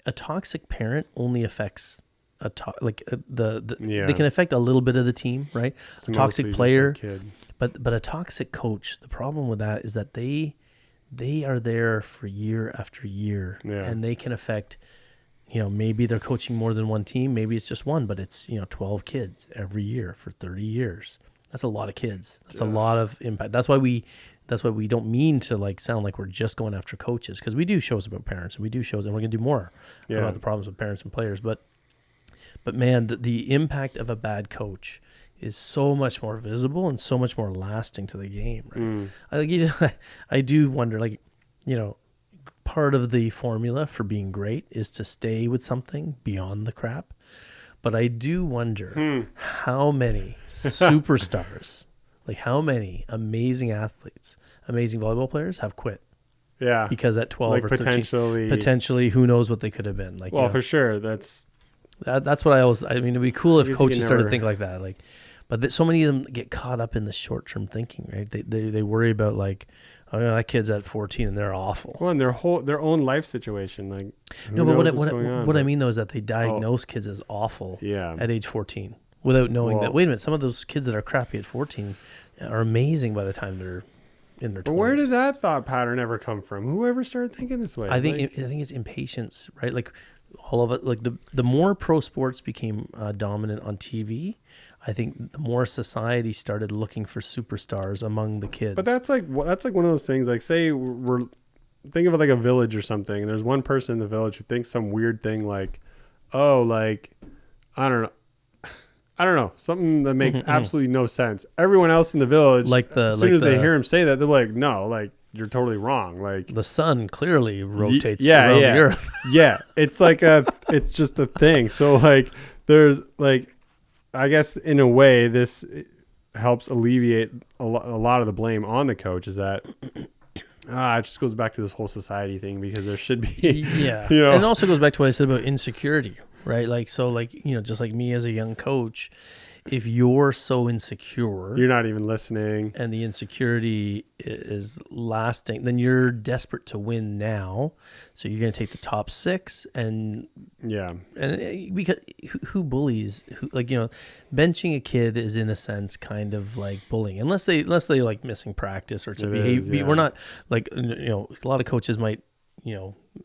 a toxic parent only affects they can affect a little bit of the team, right? It's a toxic player, but a toxic coach. The problem with that is that they are there for year after year, and they can affect. Maybe they're coaching more than one team. Maybe it's just one, but it's 12 kids every year for 30 years. That's a lot of kids. That's a lot of impact. That's why we don't mean to sound like we're just going after coaches, because we do shows about parents, and we do shows, and we're going to do more about the problems with parents and players. But man, the impact of a bad coach is so much more visible and so much more lasting to the game. Right? I do wonder, part of the formula for being great is to stay with something beyond the crap. But I do wonder how many superstars, like how many amazing athletes, amazing volleyball players have quit. Yeah. Because at 12 like or 13, potentially, who knows what they could have been. Like, well, for sure. That's what I mean, it'd be cool if coaches started to think like that. Like, but so many of them get caught up in the short-term thinking, right? They worry about like, oh, yeah, that kid's at 14 and they're awful. Well, and their own life situation, like no, but what I mean though is that they diagnose kids as awful at age 14 without knowing that. Wait a minute, some of those kids that are crappy at 14 are amazing by the time they're in their 20s. But where did that thought pattern ever come from? Whoever started thinking this way? I think it's impatience, right? Like all of it. Like the more pro sports became dominant on TV, I think the more society started looking for superstars among the kids. But that's like one of those things. Like, say we're think of it like a village or something. And there's one person in the village who thinks some weird thing, like, oh, like I don't know, something that makes absolutely no sense. Everyone else in the village, as soon as they hear him say that, they're like, no, like you're totally wrong. Like the sun clearly rotates around the earth. Yeah, it's like it's just a thing. So like, there's like. I guess in a way, this helps alleviate a lot of the blame on the coach. Is that it just goes back to this whole society thing, because there should be, and it also goes back to what I said about insecurity, right? Like, so like, just like me as a young coach, if you're so insecure, you're not even listening, and the insecurity is lasting, then you're desperate to win now. So you're going to take the top 6 and because who bullies benching a kid is in a sense kind of like bullying, unless they like missing practice or it's a behavior. We're not like, a lot of coaches might,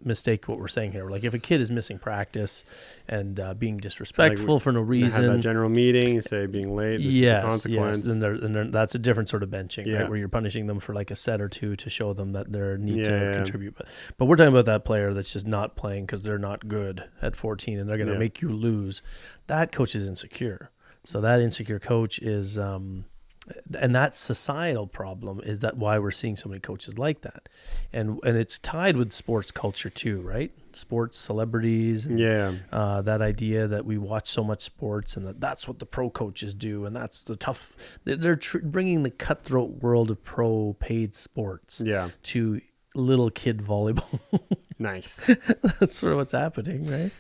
mistake what we're saying here. Like if a kid is missing practice and being disrespectful for no reason, have that general meeting, say being late, this is the consequence. Then that's a different sort of benching, right? Where you're punishing them for like a set or two to show them that they need to contribute. But we're talking about that player that's just not playing because they're not good at 14 and they're going to make you lose. That coach is insecure. So that insecure coach is, and that societal problem is that why we're seeing so many coaches like that, and it's tied with sports culture too, right? Sports celebrities, and, that idea that we watch so much sports and that's what the pro coaches do, and that's the tough. They're bringing the cutthroat world of pro paid sports to little kid volleyball. Nice. That's sort of what's happening, right?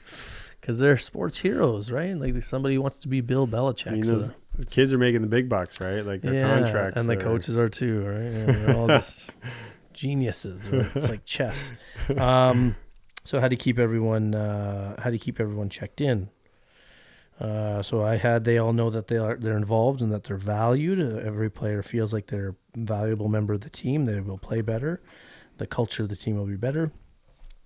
Because they're sports heroes, right? Like somebody wants to be Bill Belichick. Those kids are making the big bucks, right? Like their contracts, and the coaches are too, right? They're all just geniuses. Right? It's like chess. So how do you keep everyone checked in? So they all know that they're involved and that they're valued. Every player feels like they're a valuable member of the team. They will play better. The culture of the team will be better.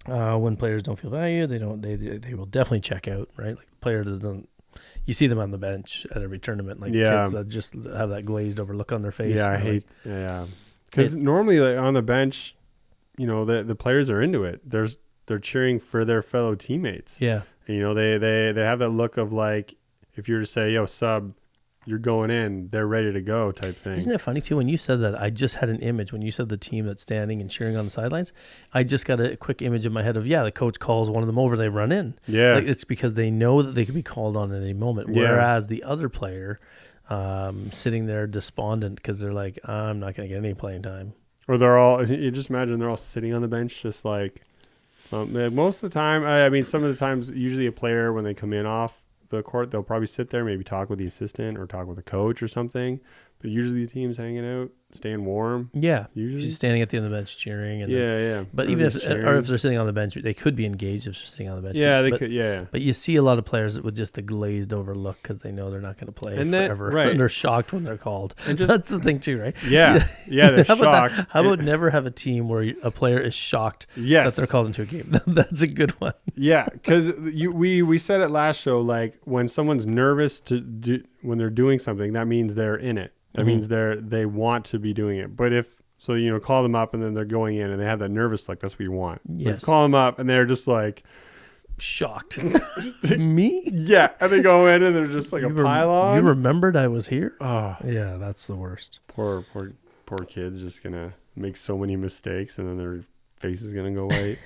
When players don't feel valued, they will definitely check out, right? Like the player doesn't. You see them on the bench at every tournament, like kids that just have that glazed over look on their face. Because normally like, on the bench, the players are into it. They're cheering for their fellow teammates. Yeah, and, they have that look of like, if you were to say, "Yo, sub, you're going in," they're ready to go type thing. Isn't it funny too? When you said that, I just had an image. When you said the team that's standing and cheering on the sidelines, I just got a quick image in my head of, the coach calls one of them over, they run in. Yeah. Like, it's because they know that they could be called on at any moment. Whereas the other player sitting there despondent because they're like, I'm not going to get any playing time. Or they're all, you just imagine they're all sitting on the bench just like, most of the time, I mean, some of the times, usually a player, when they come in off the court, they'll probably sit there, maybe talk with the assistant or talk with the coach or something, but usually the team's hanging out, staying warm. Usually just standing at the end of the bench cheering. And but or even if they're sitting on the bench, they could be engaged if they're sitting on the bench. They could. But you see a lot of players with just the glazed over look because they know they're not going to play forever. And they're shocked when they're called. And that's the thing too, right? They're shocked. How about never have a team where a player is shocked that they're called into a game? That's a good one. Because we said it last show, like when someone's nervous when they're doing something, that means they're in it. That means they want to be doing it. But call them up and then they're going in and they have that nervous look. That's what you want. Yes. Call them up and they're just like shocked. Me? Yeah. And they go in and they're just like a pylon. You remembered I was here? Oh, yeah. That's the worst. Poor kids just gonna make so many mistakes and then they're face is gonna go white.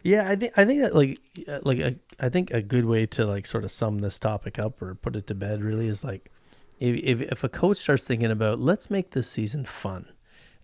Yeah, I think that I think a good way to like sort of sum this topic up or put it to bed really is like if a coach starts thinking about let's make this season fun.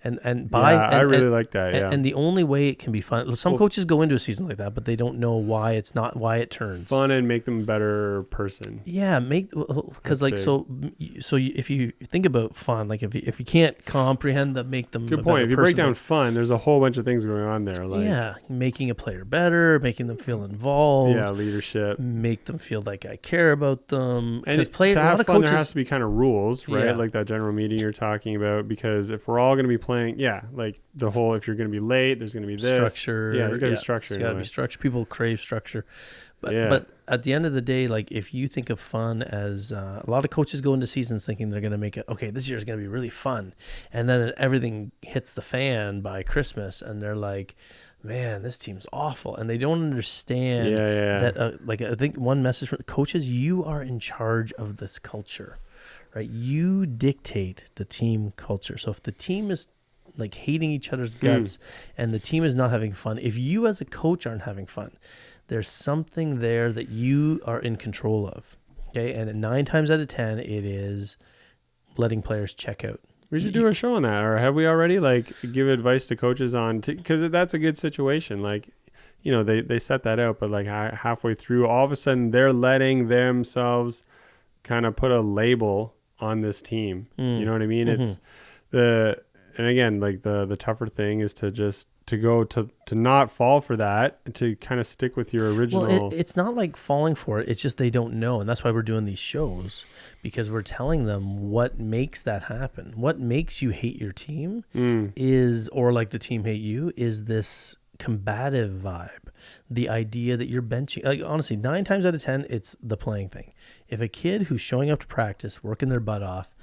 I really like that. Yeah. And the only way it can be fun, some coaches go into a season like that, but they don't know why it turns fun and make them a better person. Yeah, because like if you think about fun, like if you can't comprehend that, make them good point. If you break down fun, there's a whole bunch of things going on there. Like making a player better, making them feel involved. Yeah, leadership. Make them feel like I care about them. And to have fun, coaches, there has to be kind of rules, right? Yeah. Like that general meeting you're talking about, because if we're all going to be playing, like the whole, if you're going to be late, there's going to be this structure. Yeah, there's got to be structure. It's got to be structure. People crave structure, but at the end of the day, like if you think of fun as a lot of coaches go into seasons thinking they're going to make it. Okay, this year's going to be really fun, and then everything hits the fan by Christmas, and they're like, man, this team's awful, and they don't understand that. Like I think one message from coaches: you are in charge of this culture, right? You dictate the team culture. So if the team is like hating each other's guts and the team is not having fun, if you as a coach aren't having fun, there's something there that you are in control of. Okay. And 9 times out of 10, it is letting players check out. We should do a show on that, or have we already? Like give advice to coaches on, because that's a good situation. Like, you know, they set that out, but like halfway through, all of a sudden they're letting themselves kind of put a label on this team. You know what I mean? It's and again, like the tougher thing is to not fall for that, to kind of stick with your original. Well, it's not like falling for it. It's just they don't know. And that's why we're doing these shows, because we're telling them what makes that happen. What makes you hate your team is, or like the team hate you, is this combative vibe. The idea that you're benching, like honestly, 9 times out of 10, it's the playing thing. If a kid who's showing up to practice, working their butt off,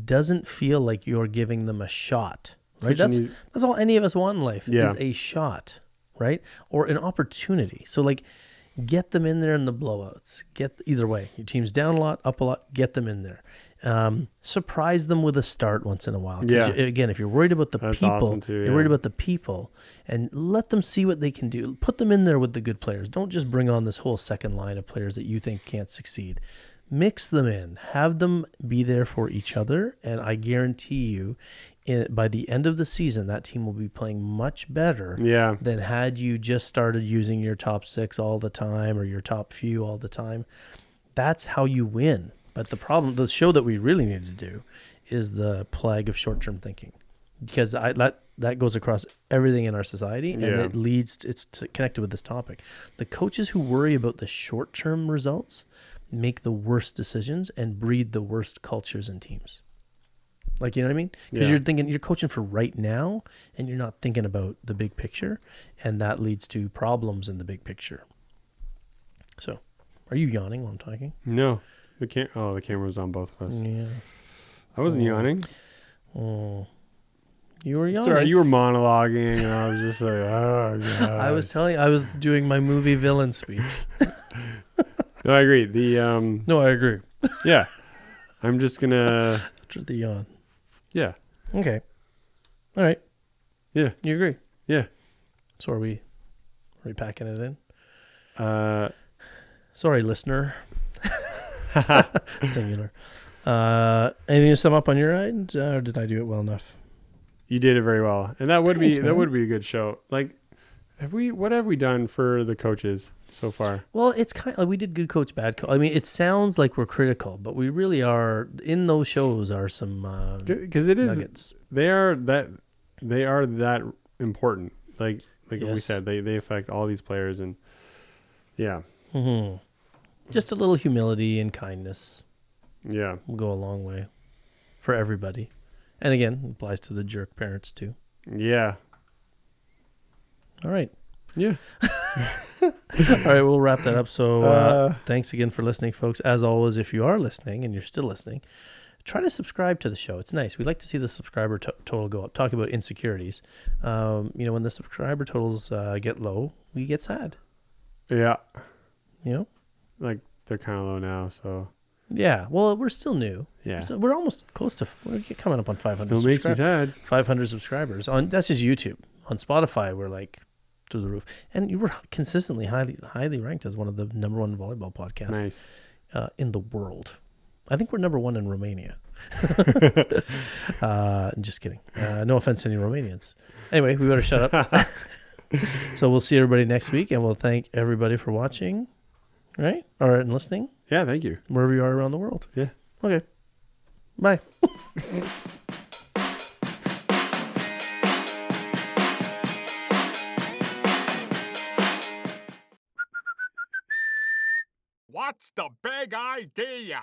doesn't feel like you're giving them a shot, right? That's all any of us want in life is a shot, right? Or an opportunity. So like, get them in there in the blowouts. Get either way. Your team's down a lot, up a lot. Get them in there. Surprise them with a start once in a while. Again, if you're worried about the people, awesome too, you're worried about the people, and let them see what they can do. Put them in there with the good players. Don't just bring on this whole second line of players that you think can't succeed. Mix them in. Have them be there for each other, and I guarantee you, by the end of the season, that team will be playing much better than had you just started using your top 6 all the time or your top few all the time. That's how you win. But the show that we really need to do is the plague of short-term thinking, because that goes across everything in our society, and it's connected with this topic. The coaches who worry about the short-term results make the worst decisions and breed the worst cultures and teams. Like, you know what I mean? Because you're coaching for right now, and you're not thinking about the big picture, and that leads to problems in the big picture. So, are you yawning while I'm talking? No. The camera was on both of us. Yeah. I wasn't yawning. Oh. You were yawning. Sorry, you were monologuing, and I was just like, oh, God. I was doing my movie villain speech. No, I agree. No, I agree. Yeah. I'm just going to... After the yawn. Yeah. Okay. All right. Yeah. You agree? Yeah. So are we packing it in? Sorry, listener. Singular. Anything to sum up on your end, or did I do it well enough? You did it very well, and that would be a good show. Like, what have we done for the coaches so far? Well, it's kind of like we did good coach, bad coach. I mean, it sounds like we're critical, but we really are. In those shows are some because it is nuggets. They are that important. Like we said, they affect all these players, and just a little humility and kindness. Yeah, will go a long way for everybody. And again, it applies to the jerk parents too. Yeah. All right. Yeah. All right, we'll wrap that up. So thanks again for listening, folks. As always, if you are listening and you're still listening, try to subscribe to the show. It's nice. We like to see the subscriber total go up. Talk about insecurities. When the subscriber totals get low, we get sad. Yeah. You know? Like, they're kind of low now, so... Yeah, well, we're still new. Yeah. We're almost close to... We're coming up on 500 Still makes me sad. 500 subscribers. That's just YouTube. on Spotify, we're like through the roof. And you were consistently highly ranked as one of the number one volleyball podcasts Nice. In the world. I think we're number one in Romania. Just kidding. No offense to any Romanians. Anyway, we better shut up. So we'll see everybody next week, and we'll thank everybody for watching, right? Or listening. Yeah, thank you. Wherever you are around the world. Yeah. Okay. Bye. What's the big idea?